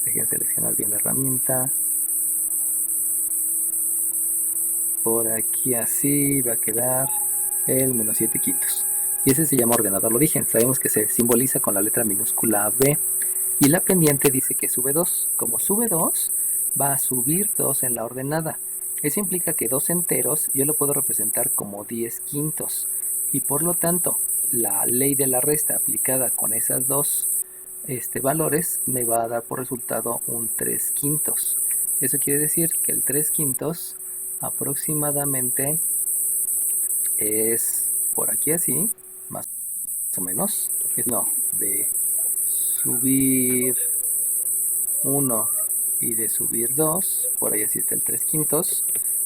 Dejen seleccionar bien la herramienta. Por aquí así va a quedar el menos 7 quintos. Y ese se llama ordenado al origen. Sabemos que se simboliza con la letra minúscula B. Y la pendiente dice que sube 2. Como sube 2, va a subir 2 en la ordenada. Eso implica que 2 enteros yo lo puedo representar como 10 quintos. Y por lo tanto, la ley de la resta aplicada con esas dos valores me va a dar por resultado un 3 quintos. Eso quiere decir que el 3 quintos aproximadamente es por aquí así, más o menos. No, de subir 1 y de subir 2, por ahí así está el 3/5,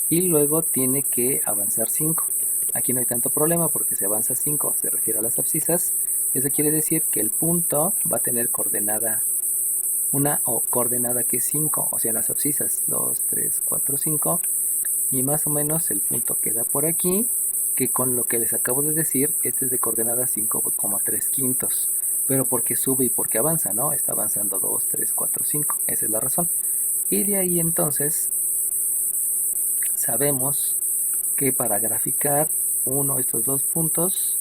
y luego tiene que avanzar 5. Aquí no hay tanto problema porque si avanza 5 se refiere a las abscisas. Eso quiere decir que el punto va a tener coordenada una o coordenada que es 5, o sea las abscisas 2, 3, 4, 5, y más o menos el punto queda por aquí, que con lo que les acabo de decir, este es de coordenada 5,3/5, pero porque sube y porque avanza, ¿no? Está avanzando 2, 3, 4, 5, esa es la razón. Y de ahí entonces sabemos que para graficar estos dos puntos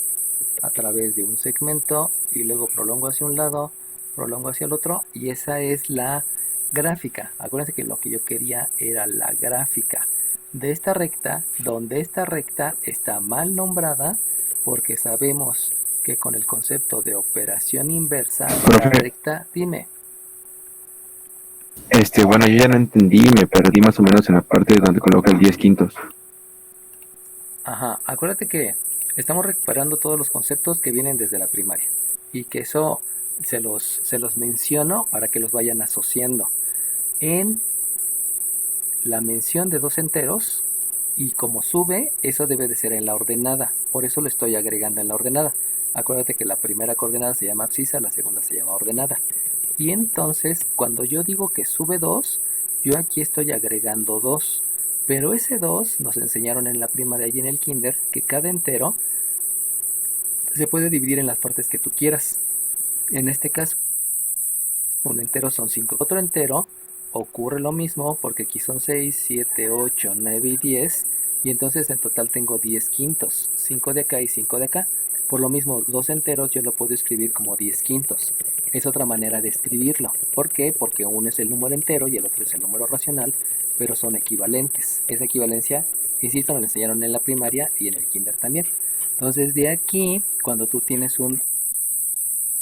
a través de un segmento y luego prolongo hacia un lado, prolongo hacia el otro, y esa es la gráfica. Acuérdense que lo que yo quería era la gráfica de esta recta, donde esta recta está mal nombrada porque sabemos que con el concepto de operación inversa la Profe. recta, dime. Bueno, yo ya no entendí y me perdí más o menos en la parte donde coloca el 10/5. Ajá, acuérdate que estamos recuperando todos los conceptos que vienen desde la primaria y que eso se los menciono para que los vayan asociando en la mención de dos enteros, y como sube, eso debe de ser en la ordenada, por eso lo estoy agregando en la ordenada. Acuérdate que la primera coordenada se llama abscisa, la segunda se llama ordenada. Y entonces, cuando yo digo que sube 2, yo aquí estoy agregando 2. Pero ese 2 nos enseñaron en la primaria y en el kinder que cada entero se puede dividir en las partes que tú quieras. En este caso, un entero son 5. Otro entero ocurre lo mismo porque aquí son 6, 7, 8, 9 y 10. Y entonces en total tengo 10/5. 5 de acá y 5 de acá. Por lo mismo, dos enteros yo lo puedo escribir como 10/5. Es otra manera de escribirlo. ¿Por qué? Porque uno es el número entero y el otro es el número racional, pero son equivalentes. Esa equivalencia, insisto, nos la enseñaron en la primaria y en el kinder también. Entonces de aquí, cuando tú tienes un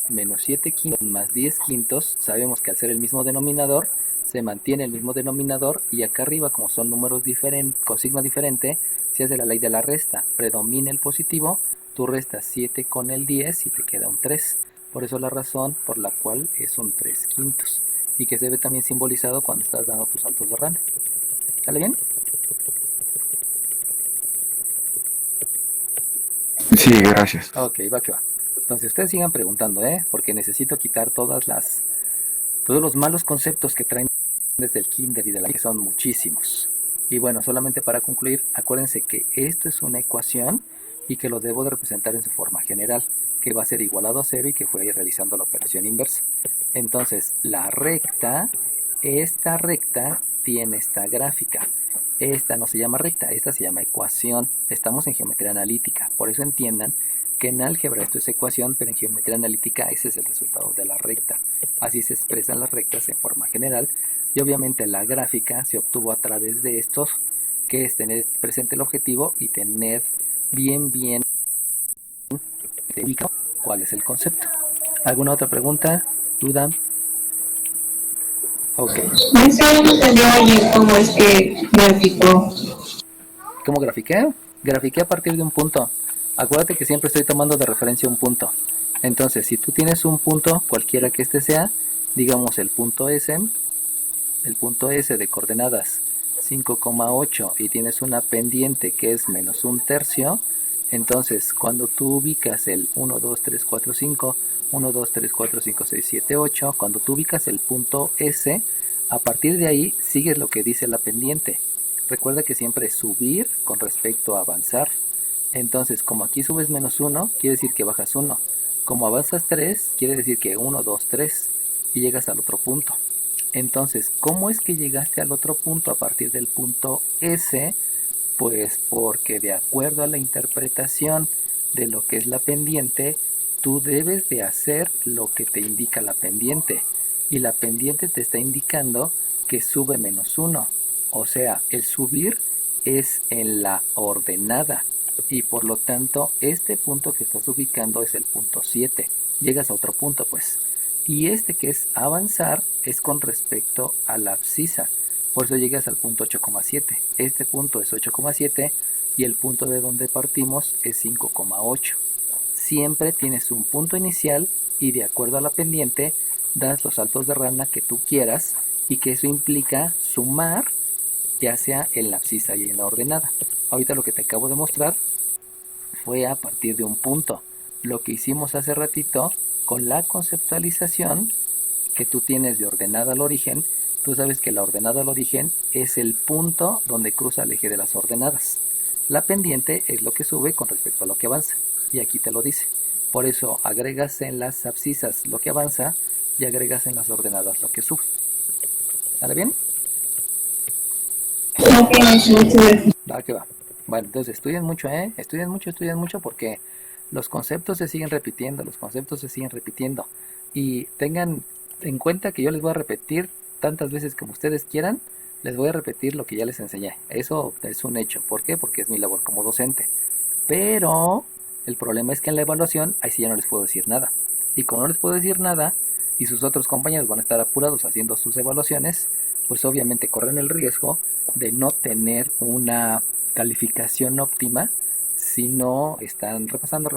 menos 7/5 más 10/5, sabemos que al ser el mismo denominador, se mantiene el mismo denominador, y acá arriba, como son números diferentes, con signo diferente, se hace la ley de la resta, predomina el positivo, tú restas 7 con el 10 y te queda un 3. Por eso la razón por la cual es un 3/5, y que se ve también simbolizado cuando estás dando tus saltos de rana. ¿Sale bien? Sí, gracias. Ok, va que va. Entonces ustedes sigan preguntando, porque necesito quitar todos los malos conceptos que traen desde el kinder y de la que son muchísimos. Y bueno, solamente para concluir, acuérdense que esto es una ecuación y que lo debo de representar en su forma general, que va a ser igualado a 0 y que fue realizando la operación inversa. Entonces, la recta, esta recta tiene esta gráfica. Esta no se llama recta, esta se llama ecuación. Estamos en geometría analítica, por eso entiendan que en álgebra esto es ecuación, pero en geometría analítica ese es el resultado de la recta. Así se expresan las rectas en forma general, y obviamente la gráfica se obtuvo a través de estos, que es tener presente el objetivo y tener bien ubicado cuál es el concepto. ¿Alguna otra pregunta? ¿Duda? Ok. Eso no entendió ayer cómo es que graficó. ¿Cómo grafiqué? Grafiqué a partir de un punto. Acuérdate que siempre estoy tomando de referencia un punto. Entonces, si tú tienes un punto, cualquiera que este sea, digamos el punto S de coordenadas 5,8 y tienes una pendiente que es menos un tercio, entonces cuando tú ubicas el 1, 2, 3, 4, 5, 1, 2, 3, 4, 5, 6, 7, 8, cuando tú ubicas el punto S, a partir de ahí sigues lo que dice la pendiente. Recuerda que siempre es subir con respecto a avanzar. Entonces, como aquí subes menos 1, quiere decir que bajas 1. Como avanzas 3, quiere decir que 1, 2, 3 y llegas al otro punto. Entonces, ¿cómo es que llegaste al otro punto a partir del punto S? Pues porque de acuerdo a la interpretación de lo que es la pendiente, tú debes de hacer lo que te indica la pendiente. Y la pendiente te está indicando que sube menos 1. O sea, el subir es en la ordenada. Y por lo tanto, este punto que estás ubicando es el punto 7. Llegas a otro punto, pues. Y este que es avanzar es con respecto a la abscisa. Por eso llegas al punto 8,7. Este punto es 8,7 y el punto de donde partimos es 5,8. Siempre tienes un punto inicial y de acuerdo a la pendiente das los saltos de rana que tú quieras y que eso implica sumar ya sea en la abscisa y en la ordenada. Ahorita lo que te acabo de mostrar fue a partir de un punto. Lo que hicimos hace ratito con la conceptualización que tú tienes de ordenada al origen, tú sabes que la ordenada al origen es el punto donde cruza el eje de las ordenadas. La pendiente es lo que sube con respecto a lo que avanza. Y aquí te lo dice. Por eso agregas en las abscisas lo que avanza y agregas en las ordenadas lo que sube. ¿Sale bien? Va que va. Bueno, entonces estudien mucho, Estudien mucho porque los conceptos se siguen repitiendo, Y tengan en cuenta que yo les voy a repetir tantas veces como ustedes quieran, les voy a repetir lo que ya les enseñé. Eso es un hecho. ¿Por qué? Porque es mi labor como docente. Pero el problema es que en la evaluación, ahí sí ya no les puedo decir nada. Y como no les puedo decir nada, y sus otros compañeros van a estar apurados haciendo sus evaluaciones, pues obviamente corren el riesgo de no tener una calificación óptima si no están repasando,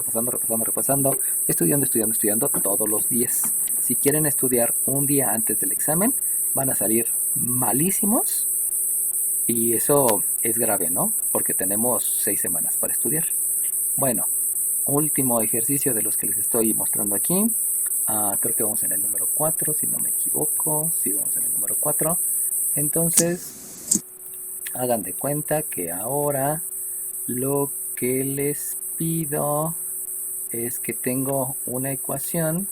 estudiando todos los días. Si quieren estudiar un día antes del examen, van a salir malísimos y eso es grave, ¿no? Porque tenemos 6 semanas para estudiar. Bueno, último ejercicio de los que les estoy mostrando aquí. Creo que vamos en el número 4, si no me equivoco. Sí, vamos en el número 4. Entonces, hagan de cuenta que ahora lo que les pido es que tengo una ecuación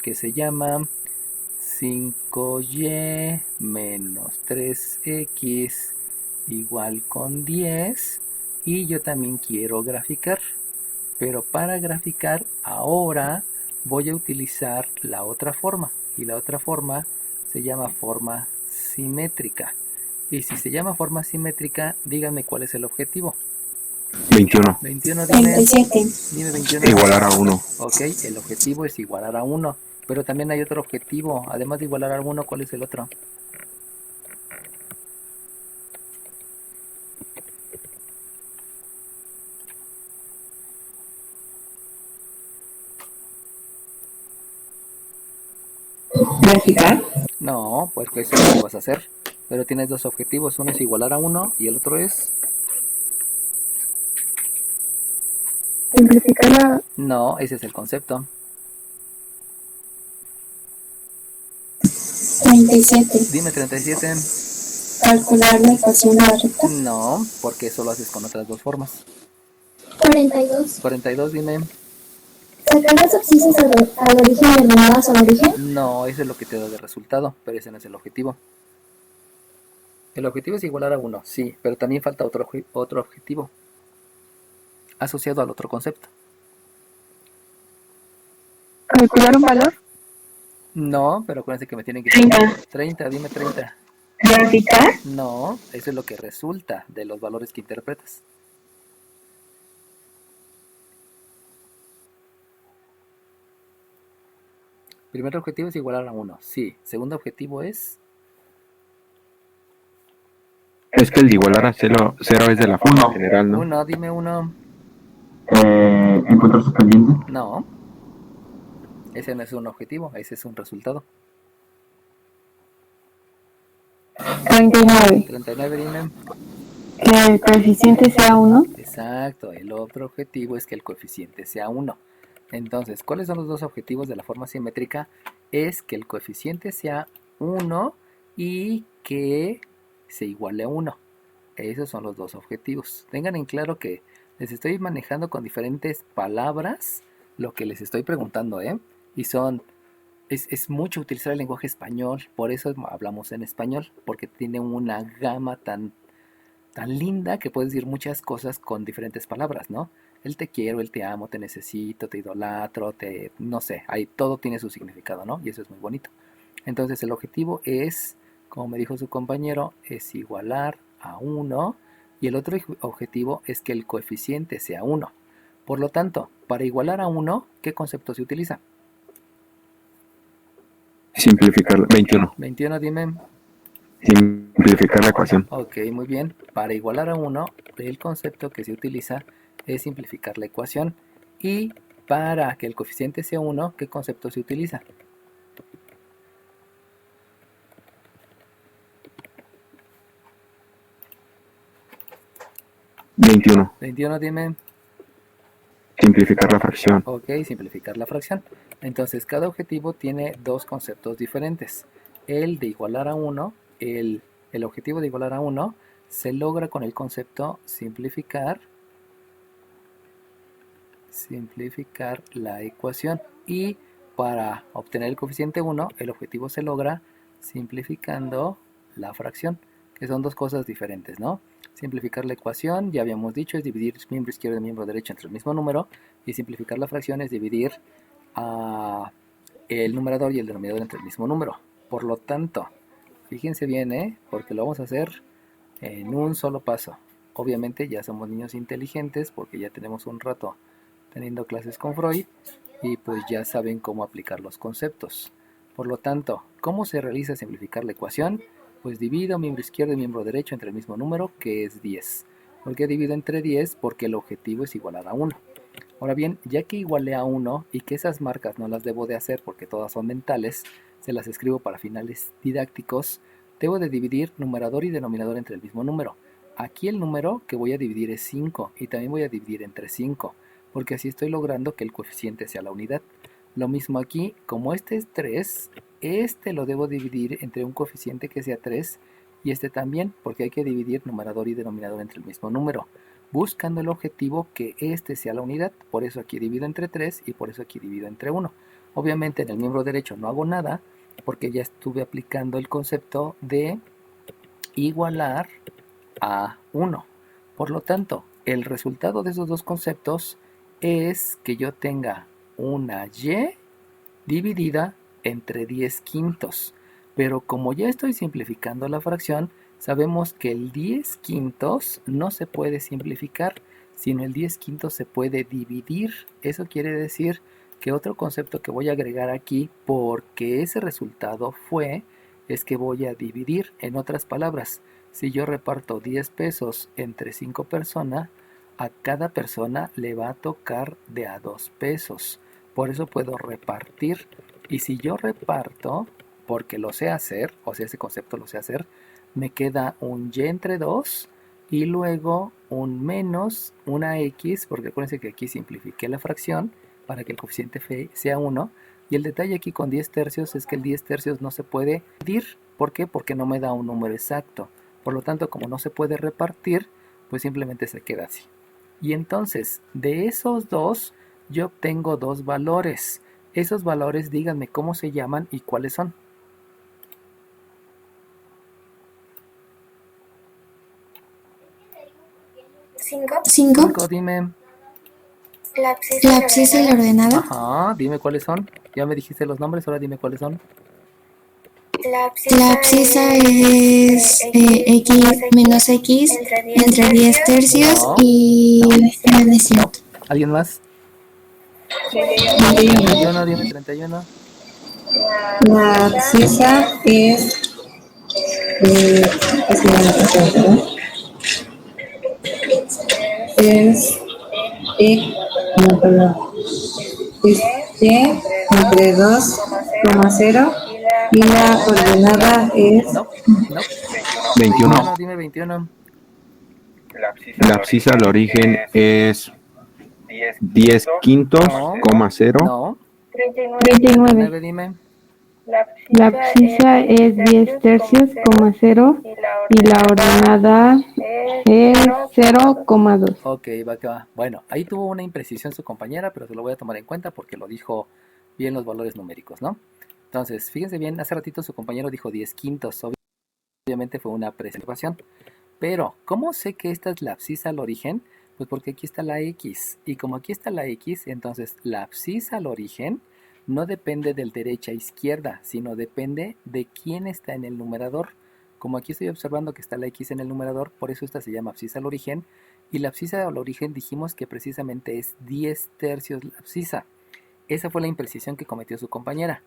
que se llama 5y menos 3x igual con 10 y yo también quiero graficar, pero para graficar ahora voy a utilizar la otra forma y la otra forma se llama forma simétrica. Y si se llama forma simétrica, díganme cuál es el objetivo. 21. 21, dime. 37. Dime 21. Igualar a 1. Ok, el objetivo es igualar a 1. Pero también hay otro objetivo. Además de igualar a 1, ¿cuál es el otro? ¿Graficar? No, pues eso es lo que vas a hacer. Pero tienes dos objetivos. Uno es igualar a 1 y el otro es... Simplificar No, ese es el concepto. 37. Dime 37. Calcular la ecuación de la recta. No, porque eso lo haces con otras dos formas. 42. 42, dime. Sacar las abscisas al origen y ordenadas al origen. No, eso es lo que te da de resultado, pero ese no es el objetivo. El objetivo es igualar a 1, sí, pero también falta otro objetivo asociado al otro concepto. calcular un valor. No, pero acuérdense que me tienen que... 30, dime 30. ¿Graficar? No, eso es lo que resulta de los valores que interpretas. Primer objetivo es igualar a 1, sí. Segundo objetivo es... Es que el de igualar a 0 es de la forma general, ¿no? 1, dime 1. Encontrar su pendiente. No, ese no es un objetivo, ese es un resultado. 39. 39, dime. Que el coeficiente sea 1. Exacto, el otro objetivo es que el coeficiente sea 1. Entonces, ¿cuáles son los dos objetivos de la forma simétrica? Es que el coeficiente sea 1 y que se iguale a 1. Esos son los dos objetivos. Tengan en claro que les estoy manejando con diferentes palabras lo que les estoy preguntando, Y es mucho utilizar el lenguaje español, por eso hablamos en español, porque tiene una gama tan linda que puedes decir muchas cosas con diferentes palabras, ¿no? El te quiero, el te amo, te necesito, te idolatro, no sé, ahí todo tiene su significado, ¿no? Y eso es muy bonito. Entonces el objetivo es, como me dijo su compañero, es igualar a 1 y el otro objetivo es que el coeficiente sea 1. Por lo tanto, para igualar a 1, ¿qué concepto se utiliza? Simplificar 21. 21, dime. Simplificar la ecuación. Ok, muy bien. Para igualar a 1, el concepto que se utiliza es simplificar la ecuación. Y para que el coeficiente sea 1, ¿qué concepto se utiliza? Veintiuno. 21, dime. Simplificar la fracción. Ok, simplificar la fracción. Entonces, cada objetivo tiene dos conceptos diferentes. El de igualar a 1, el objetivo de igualar a 1 se logra con el concepto simplificar la ecuación. Y para obtener el coeficiente 1, el objetivo se logra simplificando la fracción, que son dos cosas diferentes, ¿no? Simplificar la ecuación, ya habíamos dicho, es dividir miembro izquierdo y miembro derecho entre el mismo número, y simplificar la fracción es dividir el numerador y el denominador entre el mismo número. Por lo tanto, fíjense bien, porque lo vamos a hacer en un solo paso. Obviamente ya somos niños inteligentes porque ya tenemos un rato teniendo clases con Freud y pues ya saben cómo aplicar los conceptos. Por lo tanto, ¿cómo se realiza simplificar la ecuación? Pues divido miembro izquierdo y miembro derecho entre el mismo número, que es 10. ¿Por qué divido entre 10? Porque el objetivo es igualar a 1. Ahora bien, ya que igualé a 1 y que esas marcas no las debo de hacer porque todas son mentales, se las escribo para finales didácticos, debo de dividir numerador y denominador entre el mismo número. Aquí el número que voy a dividir es 5 y también voy a dividir entre 5, porque así estoy logrando que el coeficiente sea la unidad. Lo mismo aquí, como este es 3, este lo debo dividir entre un coeficiente que sea 3 y este también, porque hay que dividir numerador y denominador entre el mismo número, buscando el objetivo que este sea la unidad. Por eso aquí divido entre 3 y por eso aquí divido entre 1. Obviamente en el miembro derecho no hago nada porque ya estuve aplicando el concepto de igualar a 1. Por lo tanto, el resultado de esos dos conceptos es que yo tenga una y dividida entre 10 quintos. Pero como ya estoy simplificando la fracción, sabemos que el 10 quintos no se puede simplificar, sino el 10 quintos se puede dividir. Eso quiere decir que otro concepto que voy a agregar aquí, porque ese resultado fue, es que voy a dividir. En otras palabras, si yo reparto 10 pesos entre 5 personas, a cada persona le va a tocar de a 2 pesos. Por eso puedo repartir. Y si yo reparto, porque lo sé hacer, o sea, ese concepto lo sé hacer, me queda un y entre 2 y luego un menos una x, porque acuérdense que aquí simplifiqué la fracción para que el coeficiente sea 1. Y el detalle aquí con 10 tercios es que el 10 tercios no se puede dividir. ¿Por qué? Porque no me da un número exacto. Por lo tanto, como no se puede repartir, pues simplemente se queda así. Y entonces, de esos dos, yo obtengo dos valores. Esos valores, díganme cómo se llaman y cuáles son. 5. 5, dime. La abscisa y la ordenada. Ajá, dime cuáles son. Ya me dijiste los nombres, ahora dime cuáles son. La abscisa es x menos x entre 10 tercios No. y no es cierto. ¿Alguien más? 31. 31, dime 31. La abscisa es es no, perdón, es y entre 2,0 y la ordenada es No, no. 21. Dime 21. La abscisa al origen es 10 quintos, No. coma 0. No. 39. 9, dime. La abscisa es 10 tercios, coma 0 y la ordenada es 0,2. Ok, va que va. Bueno, ahí tuvo una imprecisión su compañera, pero se lo voy a tomar en cuenta porque lo dijo bien los valores numéricos, ¿no? Entonces, fíjense bien, hace ratito su compañero dijo 10 quintos. Obviamente fue una preservación. Pero, ¿cómo sé que esta es la abscisa al origen? Pues porque aquí está la X. Y como aquí está la X, entonces la abscisa al origen no depende del derecha a izquierda, sino depende de quién está en el numerador. Como aquí estoy observando que está la X en el numerador, por eso esta se llama abscisa al origen. Y la abscisa al origen dijimos que precisamente es 10 tercios la abscisa. Esa fue la imprecisión que cometió su compañera.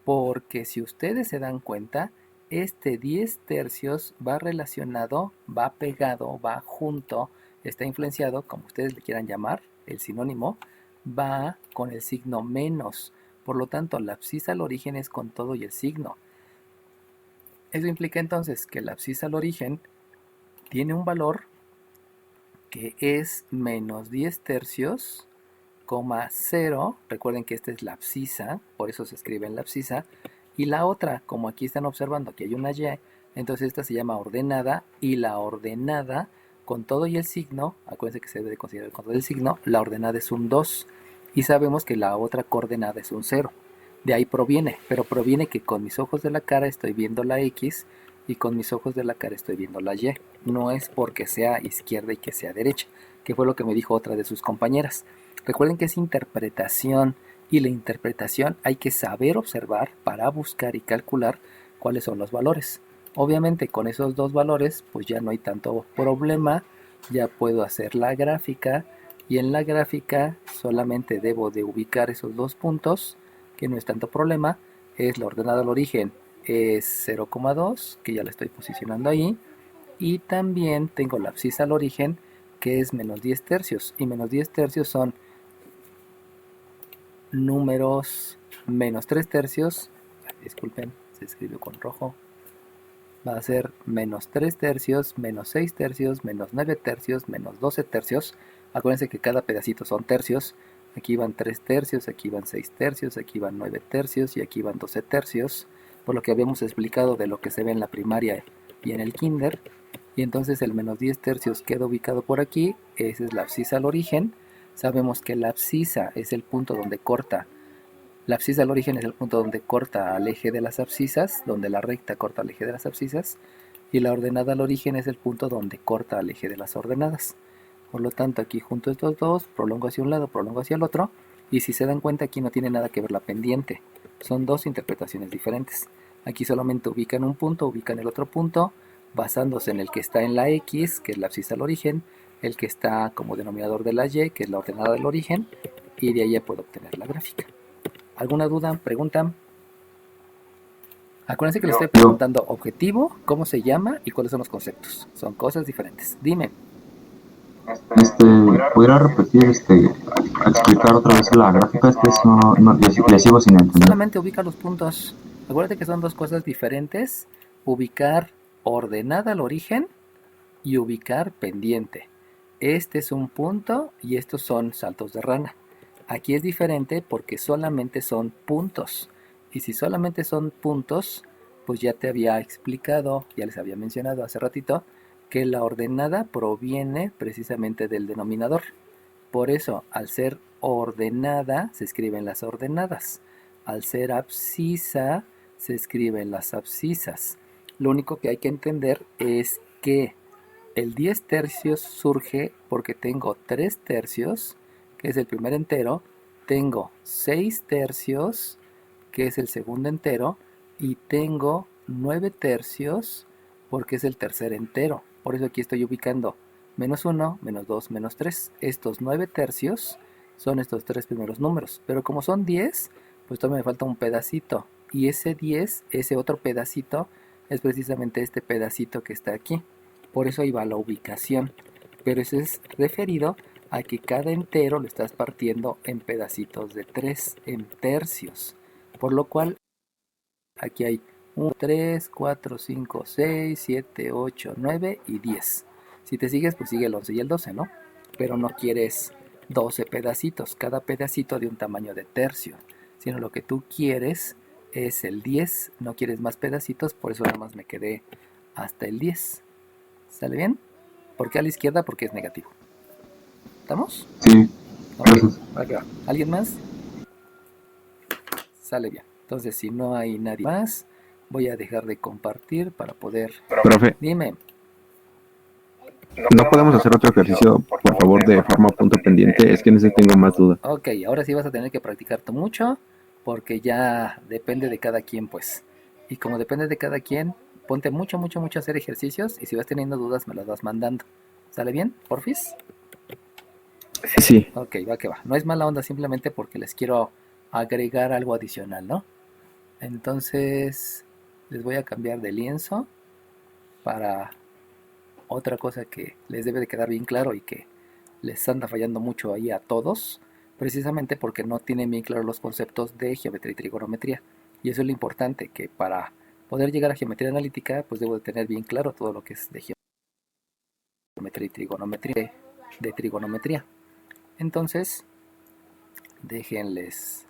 Porque si ustedes se dan cuenta, este 10 tercios va relacionado, va pegado, va junto, está influenciado, como ustedes le quieran llamar, el sinónimo, va con el signo menos. Por lo tanto, la abscisa al origen es con todo y el signo. Eso implica entonces que la abscisa al origen tiene un valor que es menos 10 tercios, 0. Recuerden que esta es la abscisa, por eso se escribe en la abscisa. Y la otra, como aquí están observando que hay una Y, entonces esta se llama ordenada, y la ordenada con todo y el signo, acuérdense que se debe de considerar con todo el signo, la ordenada es un 2. Y sabemos que la otra coordenada es un 0. De ahí proviene, pero proviene que con mis ojos de la cara estoy viendo la X y con mis ojos de la cara estoy viendo la Y. No es porque sea izquierda y que sea derecha, que fue lo que me dijo otra de sus compañeras. Recuerden que es interpretación, y la interpretación hay que saber observar para buscar y calcular cuáles son los valores. Obviamente con esos dos valores pues ya no hay tanto problema, ya puedo hacer la gráfica, y en la gráfica solamente debo de ubicar esos dos puntos, que no es tanto problema. Es la ordenada al origen, es 0,2, que ya la estoy posicionando ahí, y también tengo la abscisa al origen, que es menos 10 tercios, y menos 10 tercios son números menos 3 tercios, disculpen, se escribió con rojo, va a ser menos 3 tercios, menos 6 tercios, menos 9 tercios, menos 12 tercios. Acuérdense que cada pedacito son tercios. Aquí van 3 tercios, aquí van 6 tercios, aquí van 9 tercios y aquí van 12 tercios, por lo que habíamos explicado de lo que se ve en la primaria y en el kinder. Y entonces el menos 10 tercios queda ubicado por aquí, esa es la abscisa al origen. Sabemos que la abscisa es el punto donde corta. La abscisa al origen es el punto donde corta al eje de las abscisas, donde la recta corta al eje de las abscisas, y la ordenada al origen es el punto donde corta al eje de las ordenadas. Por lo tanto, aquí junto a estos dos, prolongo hacia un lado, prolongo hacia el otro, y si se dan cuenta aquí no tiene nada que ver la pendiente. Son dos interpretaciones diferentes. Aquí solamente ubican un punto, ubican el otro punto, basándose en el que está en la X, que es la abscisa al origen, el que está como denominador de la Y, que es la ordenada del origen, y de ahí ya puedo obtener la gráfica. ¿Alguna duda? ¿Pregunta? Acuérdense que les estoy preguntando objetivo, cómo se llama y cuáles son los conceptos. Son cosas diferentes. Dime. ¿Pudiera repetir, explicar otra vez la gráfica? Es que eso le sigo sin entender. Solamente ubica los puntos. Acuérdate que son dos cosas diferentes. Ubicar ordenada al origen y ubicar pendiente. Este es un punto y estos son saltos de rana. Aquí es diferente porque solamente son puntos. Y si solamente son puntos, pues ya te había explicado, ya les había mencionado hace ratito, que la ordenada proviene precisamente del denominador. Por eso, al ser ordenada, se escriben las ordenadas. Al ser abscisa, se escriben las abscisas. Lo único que hay que entender es que el 10 tercios surge porque tengo 3 tercios, que es el primer entero, tengo 6 tercios, que es el segundo entero, y tengo 9 tercios, porque es el tercer entero. Por eso aquí estoy ubicando menos 1, menos 2, menos 3. Estos 9 tercios son estos tres primeros números, pero como son 10, pues todavía me falta un pedacito, y ese 10, ese otro pedacito, es precisamente este pedacito que está aquí. Por eso ahí va la ubicación, pero eso es referido a que cada entero lo estás partiendo en pedacitos de 3, en tercios. Por lo cual, aquí hay 1, 3, 4, 5, 6, 7, 8, 9 y 10. Si te sigues, pues sigue el 11 y el 12, ¿no? Pero no quieres 12 pedacitos, cada pedacito de un tamaño de tercio, sino lo que tú quieres es el 10, no quieres más pedacitos, por eso nada más me quedé hasta el 10. ¿Sale bien? ¿Por qué a la izquierda? Porque es negativo. ¿Estamos? Sí, gracias. Okay. ¿Alguien más? Sale bien. Entonces, si no hay nadie más, voy a dejar de compartir para poder... Profe, Dime. ¿no podemos hacer otro ejercicio, por favor, de forma punto pendiente? Es que en ese tengo más dudas. Ok, ahora sí vas a tener que practicarte mucho, porque ya depende de cada quien, pues. Y como depende de cada quien, ponte mucho a hacer ejercicios, y si vas teniendo dudas me las vas mandando. ¿Sale bien? ¿Porfis? Sí. Ok, va que va. No es mala onda, simplemente porque les quiero agregar algo adicional, ¿no? Entonces, les voy a cambiar de lienzo para otra cosa que les debe de quedar bien claro y que les anda fallando mucho ahí a todos. precisamente porque no tienen bien claros los conceptos de geometría y trigonometría. Y eso es lo importante, que para poder llegar a geometría analítica, pues debo de tener bien claro todo lo que es de geometría y trigonometría, de trigonometría. Entonces, déjenles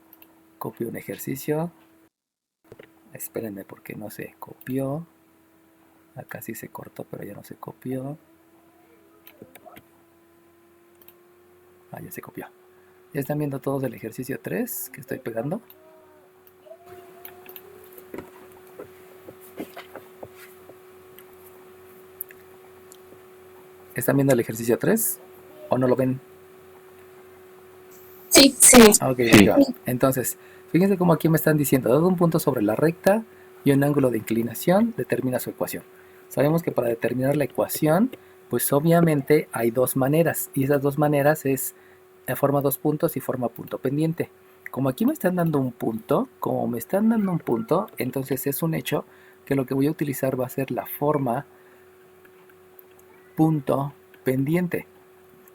copio un ejercicio. Espérenme porque no se copió. Acá sí se cortó, pero ya no se copió. Ah, ya se copió. ¿Ya están viendo todos el ejercicio 3 que estoy pegando? ¿Están viendo el ejercicio 3 o no lo ven? Sí. Ok, Sí. ya. Entonces, fíjense cómo aquí me están diciendo, dado un punto sobre la recta y un ángulo de inclinación, determina su ecuación. Sabemos que para determinar la ecuación, pues obviamente hay dos maneras, y esas dos maneras es forma dos puntos y forma punto pendiente. Como aquí me están dando un punto, entonces es un hecho que lo que voy a utilizar va a ser la forma punto pendiente.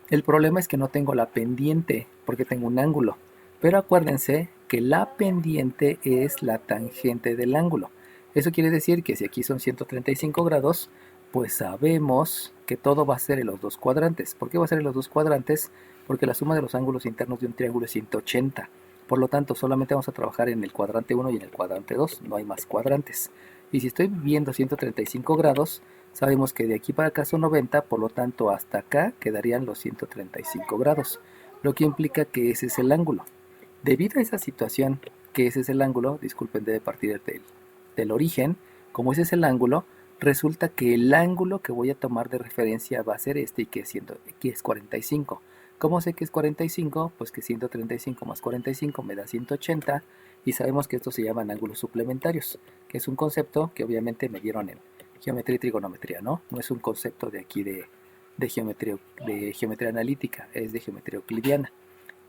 El problema es que no tengo la pendiente porque tengo un ángulo. Pero acuérdense que la pendiente es la tangente del ángulo. Eso quiere decir que si aquí son 135 grados, pues sabemos que todo va a ser en los dos cuadrantes. ¿Por qué va a ser en los dos cuadrantes? Porque la suma de los ángulos internos de un triángulo es 180. Por lo tanto, solamente vamos a trabajar en el cuadrante 1 y en el cuadrante 2. No hay más cuadrantes. Y si estoy viendo 135 grados, sabemos que de aquí para acá son 90, por lo tanto hasta acá quedarían los 135 grados, lo que implica que ese es el ángulo. Debido a esa situación, que ese es el ángulo, disculpen, debe partir del origen, como ese es el ángulo, resulta que el ángulo que voy a tomar de referencia va a ser este y que es 45. ¿Cómo sé que es 45? Pues que 135 más 45 me da 180 y sabemos que estos se llaman ángulos suplementarios, que es un concepto que obviamente me dieron en geometría y trigonometría, ¿no? No es un concepto de aquí de geometría analítica, es de geometría euclidiana.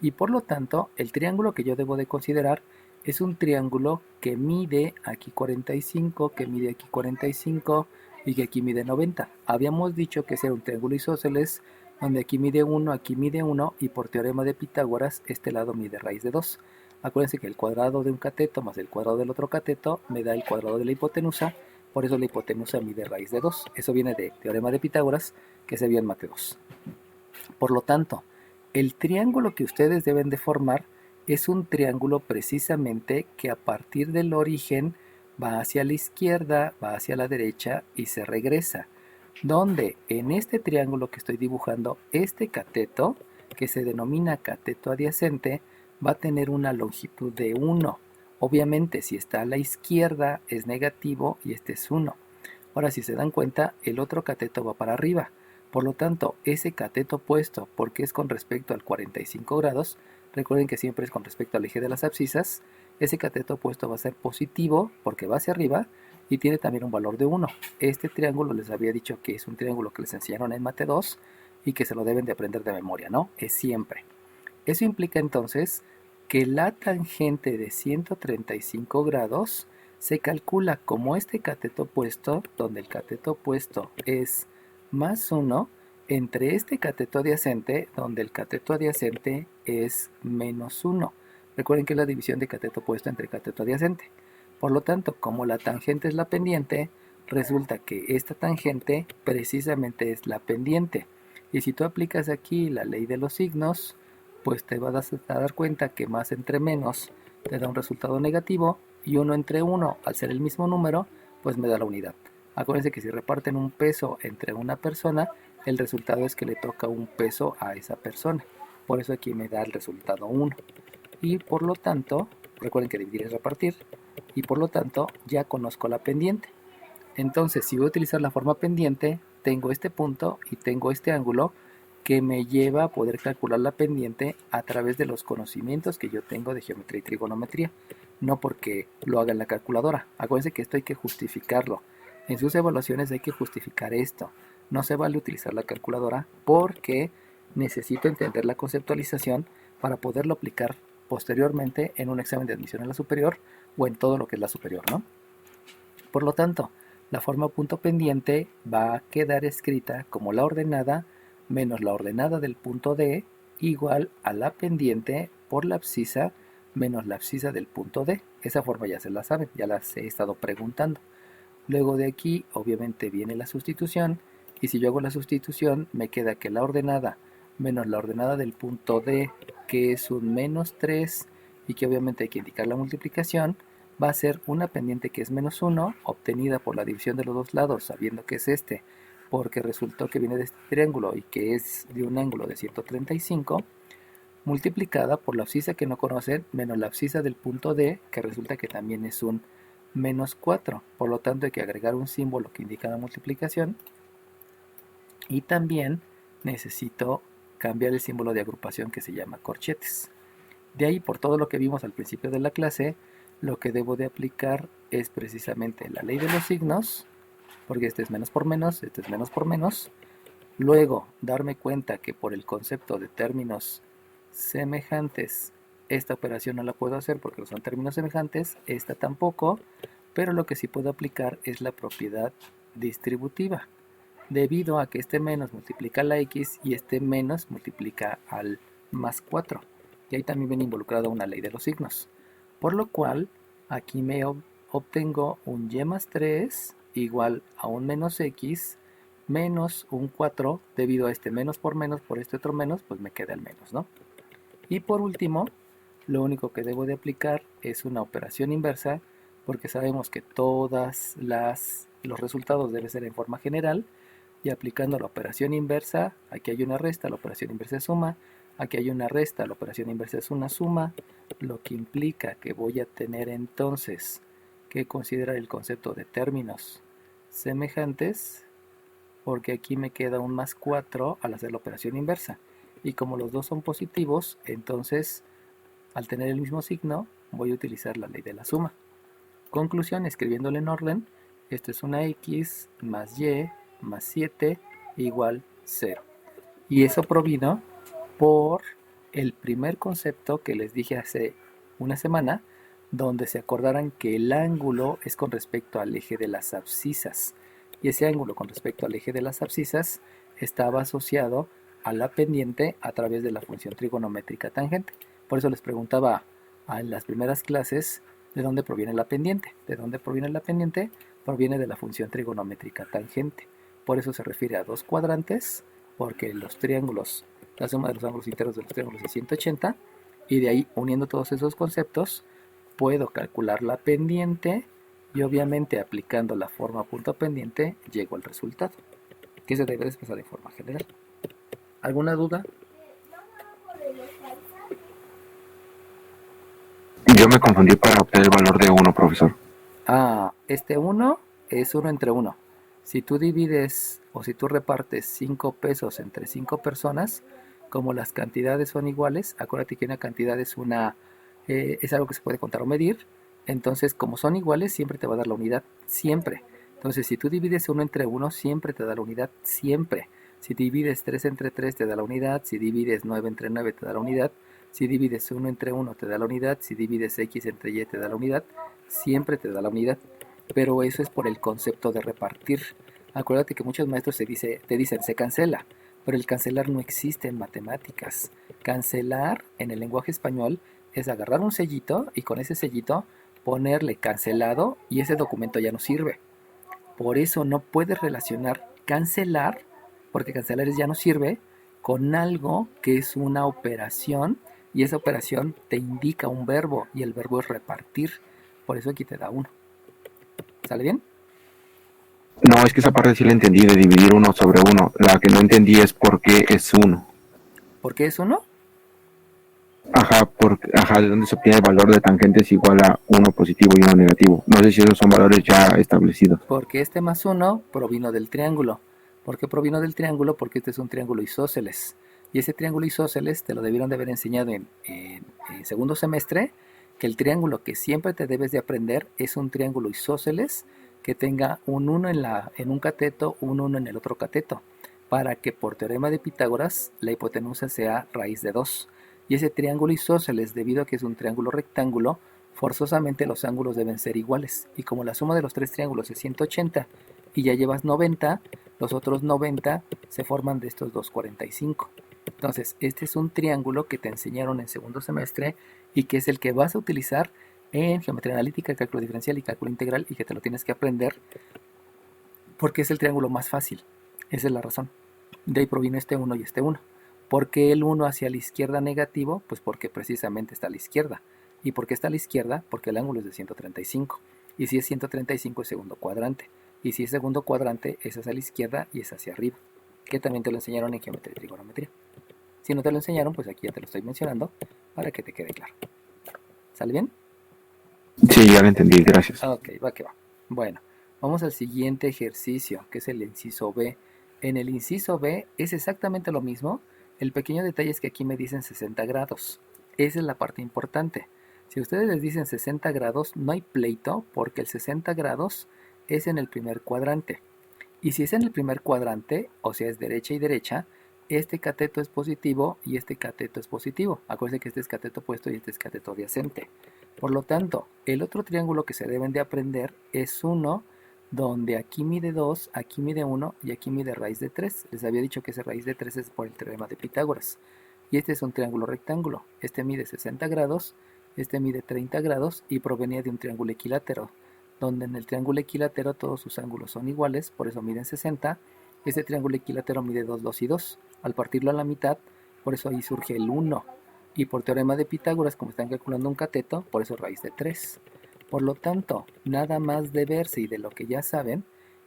Y por lo tanto, el triángulo que yo debo de considerar es un triángulo que mide aquí 45, que mide aquí 45 y que aquí mide 90. Habíamos dicho que ese era un triángulo isósceles, donde aquí mide 1 y por teorema de Pitágoras este lado mide raíz de 2. Acuérdense que el cuadrado de un cateto más el cuadrado del otro cateto me da el cuadrado de la hipotenusa, por eso la hipotenusa mide raíz de 2. Eso viene de teorema de Pitágoras que se vio en Mate 2. Por lo tanto, el triángulo que ustedes deben de formar es un triángulo precisamente que a partir del origen va hacia la izquierda, va hacia la derecha y se regresa. Donde en este triángulo que estoy dibujando, este cateto, que se denomina cateto adyacente, va a tener una longitud de 1. Obviamente, si está a la izquierda es negativo y este es 1. Ahora, si se dan cuenta, el otro cateto va para arriba. Por lo tanto, ese cateto opuesto, porque es con respecto al 45 grados, recuerden que siempre es con respecto al eje de las abscisas, ese cateto opuesto va a ser positivo porque va hacia arriba y tiene también un valor de 1. Este triángulo les había dicho que es un triángulo que les enseñaron en Mate 2 y que se lo deben de aprender de memoria, ¿no? Es siempre. Eso implica entonces que la tangente de 135 grados se calcula como este cateto opuesto, donde el cateto opuesto es más 1, entre este cateto adyacente, donde el cateto adyacente es menos 1. Recuerden que es la división de cateto opuesto entre cateto adyacente. Por lo tanto, como la tangente es la pendiente, resulta que esta tangente precisamente es la pendiente. Y si tú aplicas aquí la ley de los signos, pues te vas a dar cuenta que más entre menos te da un resultado negativo y 1 entre 1, al ser el mismo número, pues me da la unidad. Acuérdense que si reparten un peso entre una persona, el resultado es que le toca un peso a esa persona. Por eso aquí me da el resultado 1. Y por lo tanto, recuerden que dividir es repartir, y por lo tanto ya conozco la pendiente. Entonces, si voy a utilizar la forma pendiente, tengo este punto y tengo este ángulo que me lleva a poder calcular la pendiente a través de los conocimientos que yo tengo de geometría y trigonometría, no porque lo haga en la calculadora. Acuérdense que esto hay que justificarlo. En sus evaluaciones hay que justificar esto. No se vale utilizar la calculadora porque necesito entender la conceptualización para poderlo aplicar posteriormente en un examen de admisión a la superior o en todo lo que es la superior, ¿no? Por lo tanto, la forma punto pendiente va a quedar escrita como la ordenada menos la ordenada del punto D igual a la pendiente por la abscisa menos la abscisa del punto D. Esa forma ya se la saben, ya las he estado preguntando. Luego de aquí, obviamente, viene la sustitución. Y si yo hago la sustitución, me queda que la ordenada menos la ordenada del punto D, que es un menos 3, y que obviamente hay que indicar la multiplicación, va a ser una pendiente que es menos 1, obtenida por la división de los dos lados, sabiendo que es este, porque resultó que viene de este triángulo y que es de un ángulo de 135, multiplicada por la abscisa que no conocen, menos la abscisa del punto D, que resulta que también es un menos 4. Por lo tanto, hay que agregar un símbolo que indica la multiplicación. Y también necesito cambiar el símbolo de agrupación que se llama corchetes. De ahí, por todo lo que vimos al principio de la clase, lo que debo de aplicar es precisamente la ley de los signos, porque este es menos por menos, este es menos por menos. Luego, darme cuenta que por el concepto de términos semejantes, esta operación no la puedo hacer porque no son términos semejantes, esta tampoco, pero lo que sí puedo aplicar es la propiedad distributiva, debido a que este menos multiplica la x y este menos multiplica al más 4. Y ahí también viene involucrada una ley de los signos. Por lo cual, aquí me obtengo un y más 3 igual a un menos x menos un 4, debido a este menos por este otro menos, pues me queda el menos, ¿no? Y por último, lo único que debo de aplicar es una operación inversa, porque sabemos que todos los resultados deben ser en forma general, y aplicando la operación inversa, aquí hay una resta, la operación inversa es suma, aquí hay una resta, la operación inversa es una suma, lo que implica que voy a tener entonces que considerar el concepto de términos semejantes, porque aquí me queda un más 4 al hacer la operación inversa. Y como los dos son positivos, entonces al tener el mismo signo, voy a utilizar la ley de la suma. Conclusión, escribiéndolo en orden, esto es una x más y más 7 igual 0. Y eso provino por el primer concepto que les dije hace una semana, donde se acordaran que el ángulo es con respecto al eje de las abscisas. Y ese ángulo con respecto al eje de las abscisas estaba asociado a la pendiente a través de la función trigonométrica tangente. Por eso les preguntaba en las primeras clases de dónde proviene la pendiente. ¿De dónde proviene la pendiente? Proviene de la función trigonométrica tangente. Por eso se refiere a dos cuadrantes, porque los triángulos, la suma de los ángulos internos de los triángulos es 180, y de ahí, uniendo todos esos conceptos, puedo calcular la pendiente, y obviamente aplicando la forma punto pendiente, llego al resultado, que se debe expresar en forma general. ¿Alguna duda? Yo me confundí para obtener el valor de 1, profesor. Este 1 es 1 entre 1. Si tú divides o si tú repartes 5 pesos entre 5 personas, como las cantidades son iguales, acuérdate que una cantidad es algo que se puede contar o medir, entonces como son iguales siempre te va a dar la unidad, siempre. Entonces si tú divides 1 entre 1 siempre te da la unidad, siempre. Si divides 3 entre 3 te da la unidad, si divides 9 entre 9 te da la unidad, si divides 1 entre 1 te da la unidad, si divides x entre y te da la unidad, siempre te da la unidad. Pero eso es por el concepto de repartir. Acuérdate que muchos maestros te dicen se cancela, pero el cancelar no existe en matemáticas. Cancelar en el lenguaje español es agarrar un sellito y con ese sellito ponerle cancelado y ese documento ya no sirve. Por eso no puedes relacionar cancelar, porque cancelar ya no sirve, con algo que es una operación, y esa operación te indica un verbo, y el verbo es repartir. Por eso aquí te da 1. ¿Sale bien? No, es que esa parte sí la entendí, de dividir 1 sobre 1. La que no entendí es por qué es 1. ¿Por qué es 1? ¿De dónde se obtiene el valor de tangentes igual a 1 positivo y 1 negativo? No sé si esos son valores ya establecidos. Porque este más 1 provino del triángulo. ¿Por qué provino del triángulo? Porque este es un triángulo isósceles. Y ese triángulo isósceles te lo debieron de haber enseñado en segundo semestre, que el triángulo que siempre te debes de aprender es un triángulo isósceles que tenga un 1 en un cateto, un 1 en el otro cateto, para que por teorema de Pitágoras la hipotenusa sea raíz de 2. Y ese triángulo isósceles, debido a que es un triángulo rectángulo, forzosamente los ángulos deben ser iguales. Y como la suma de los tres triángulos es 180 y ya llevas 90, los otros 90 se forman de estos 245. Entonces, este es un triángulo que te enseñaron en segundo semestre y que es el que vas a utilizar en geometría analítica, cálculo diferencial y cálculo integral, y que te lo tienes que aprender porque es el triángulo más fácil. Esa es la razón. De ahí proviene este 1 y este 1. ¿Por qué el 1 hacia la izquierda negativo? Pues porque precisamente está a la izquierda. ¿Y por qué está a la izquierda? Porque el ángulo es de 135. Y si es 135 es segundo cuadrante. Y si es segundo cuadrante es hacia la izquierda y es hacia arriba. Que también te lo enseñaron en geometría y trigonometría. Si no te lo enseñaron, pues aquí ya te lo estoy mencionando para que te quede claro. ¿Sale bien? Sí, ya lo entendí, gracias. Ok, va que va. Bueno, vamos al siguiente ejercicio, que es el inciso B. En el inciso B es exactamente lo mismo. El pequeño detalle es que aquí me dicen 60 grados. Esa es la parte importante. Si ustedes les dicen 60 grados, no hay pleito porque el 60 grados es en el primer cuadrante. Y si es en el primer cuadrante, o sea, es derecha y derecha, este cateto es positivo y este cateto es positivo. Acuérdense que este es cateto opuesto y este es cateto adyacente. Por lo tanto, el otro triángulo que se deben de aprender es uno donde aquí mide 2, aquí mide 1 y aquí mide raíz de 3. Les había dicho que esa raíz de 3 es por el teorema de Pitágoras. Y este es un triángulo rectángulo. Este mide 60 grados, este mide 30 grados y provenía de un triángulo equilátero, donde en el triángulo equilátero todos sus ángulos son iguales, por eso miden 60. Este triángulo equilátero mide 2, 2 y 2. Al partirlo a la mitad, por eso ahí surge el 1. Y por teorema de Pitágoras, como están calculando un cateto, por eso raíz de 3. Por lo tanto, nada más de verse y de lo que ya saben,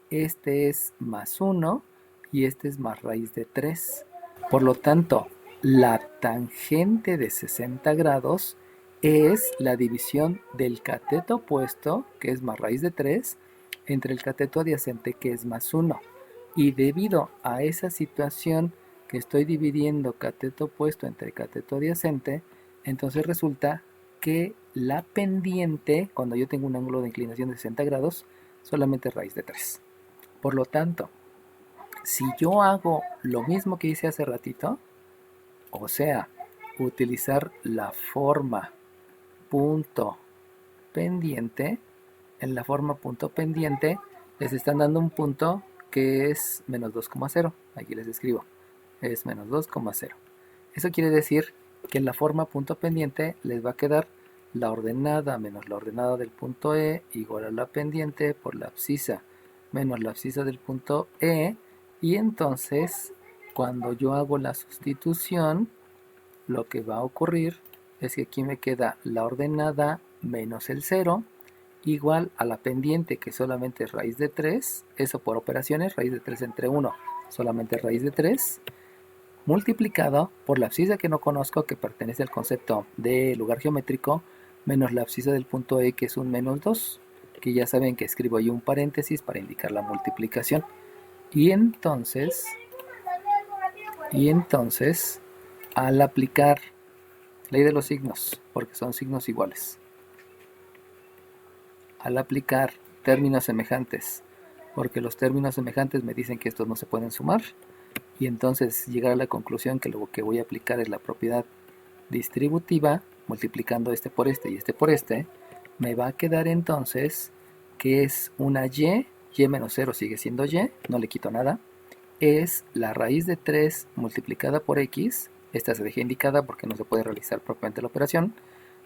este es más 1 y este es más raíz de 3. Por lo tanto, la tangente de 60 grados es la división del cateto opuesto, que es más raíz de 3, entre el cateto adyacente, que es más 1. Y debido a esa situación que estoy dividiendo cateto opuesto entre cateto adyacente, entonces resulta que la pendiente, cuando yo tengo un ángulo de inclinación de 60 grados, solamente es raíz de 3. Por lo tanto, si yo hago lo mismo que hice hace ratito, o sea, utilizar la forma punto pendiente, en la forma punto pendiente les están dando un punto que es menos 2,0. Aquí les escribo, es menos 2,0. Eso quiere decir que en la forma punto pendiente les va a quedar la ordenada menos la ordenada del punto E igual a la pendiente por la abscisa menos la abscisa del punto E. Y entonces, cuando yo hago la sustitución, lo que va a ocurrir es que aquí me queda la ordenada menos el 0 igual a la pendiente, que solamente es raíz de 3, eso por operaciones, raíz de 3 entre 1, solamente raíz de 3, multiplicado por la abscisa que no conozco, que pertenece al concepto de lugar geométrico, menos la abscisa del punto E, que es un menos 2, que ya saben que escribo ahí un paréntesis para indicar la multiplicación. Y entonces, al aplicar ley de los signos, porque son signos iguales, al aplicar términos semejantes, porque los términos semejantes me dicen que estos no se pueden sumar, y entonces llegar a la conclusión que lo que voy a aplicar es la propiedad distributiva, multiplicando este por este y este por este, me va a quedar entonces que es una y menos 0 sigue siendo y, no le quito nada, es la raíz de 3 multiplicada por x, esta se deja indicada porque no se puede realizar propiamente la operación,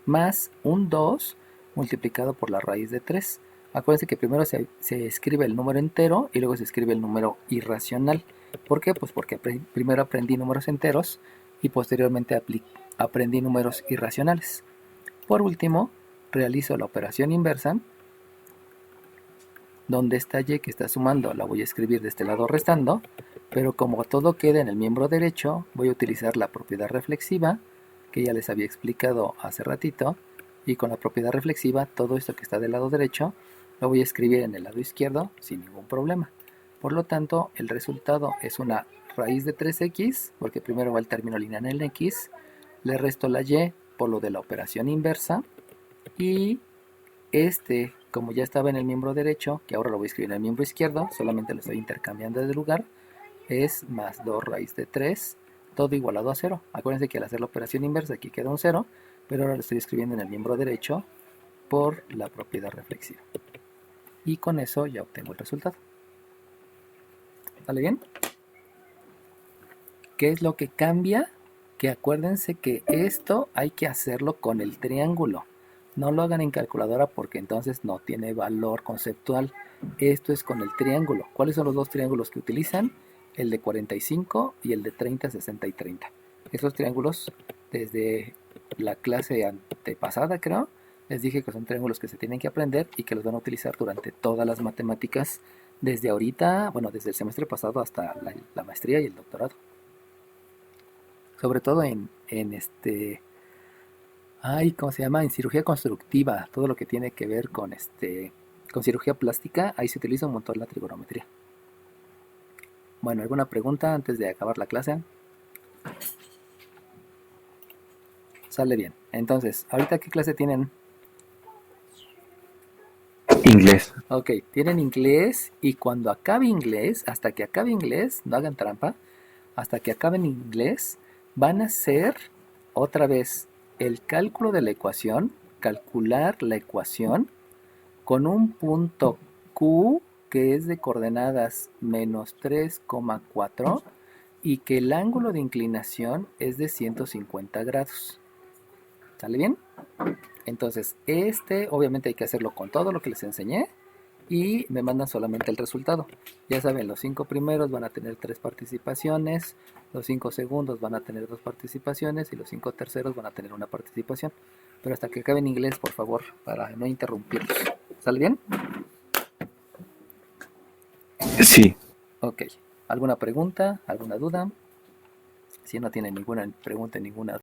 más un 2 multiplicado por la raíz de 3. Acuérdense que primero se escribe el número entero y luego se escribe el número irracional. ¿Por qué? Pues porque primero aprendí números enteros y posteriormente aprendí números irracionales. Por último, realizo la operación inversa, donde esta y que está sumando la voy a escribir de este lado restando, pero como todo queda en el miembro derecho, voy a utilizar la propiedad reflexiva, que ya les había explicado hace ratito, y con la propiedad reflexiva todo esto que está del lado derecho lo voy a escribir en el lado izquierdo sin ningún problema. Por lo tanto, el resultado es una raíz de 3x, porque primero va el término lineal en el x, le resto la y por lo de la operación inversa, y este, como ya estaba en el miembro derecho, que ahora lo voy a escribir en el miembro izquierdo, solamente lo estoy intercambiando de lugar, es más 2 raíz de 3, todo igualado a 0. Acuérdense que al hacer la operación inversa aquí queda un 0, pero ahora lo estoy escribiendo en el miembro derecho por la propiedad reflexiva. Y con eso ya obtengo el resultado. ¿Sale bien? ¿Qué es lo que cambia? Que acuérdense que esto hay que hacerlo con el triángulo. No lo hagan en calculadora porque entonces no tiene valor conceptual. Esto es con el triángulo. ¿Cuáles son los dos triángulos que utilizan? El de 45 y el de 30, 60 y 30. Esos triángulos, desde la clase antepasada, creo, les dije que son triángulos que se tienen que aprender y que los van a utilizar durante todas las matemáticas, desde ahorita, bueno, desde el semestre pasado hasta la maestría y el doctorado. Sobre todo en ¿cómo se llama? En cirugía constructiva, todo lo que tiene que ver con con cirugía plástica, ahí se utiliza un montón la trigonometría. Bueno, ¿alguna pregunta antes de acabar la clase? Sale bien. Entonces, ¿ahorita qué clase tienen? Inglés. Ok, tienen inglés y cuando acabe inglés, hasta que acabe inglés, no hagan trampa, hasta que acaben inglés, van a hacer otra vez el cálculo de la ecuación, calcular la ecuación con un punto Q que es de coordenadas menos 3,4 y que el ángulo de inclinación es de 150 grados. ¿Sale bien? Entonces, obviamente hay que hacerlo con todo lo que les enseñé y me mandan solamente el resultado. Ya saben, los 5 primeros van a tener 3 participaciones, los 5 segundos van a tener 2 participaciones y los 5 terceros van a tener 1 participación. Pero hasta que acaben inglés, por favor, para no interrumpirlos. ¿Sale bien? Sí. Ok. ¿Alguna pregunta? ¿Alguna duda? Si no tienen ninguna pregunta, ninguna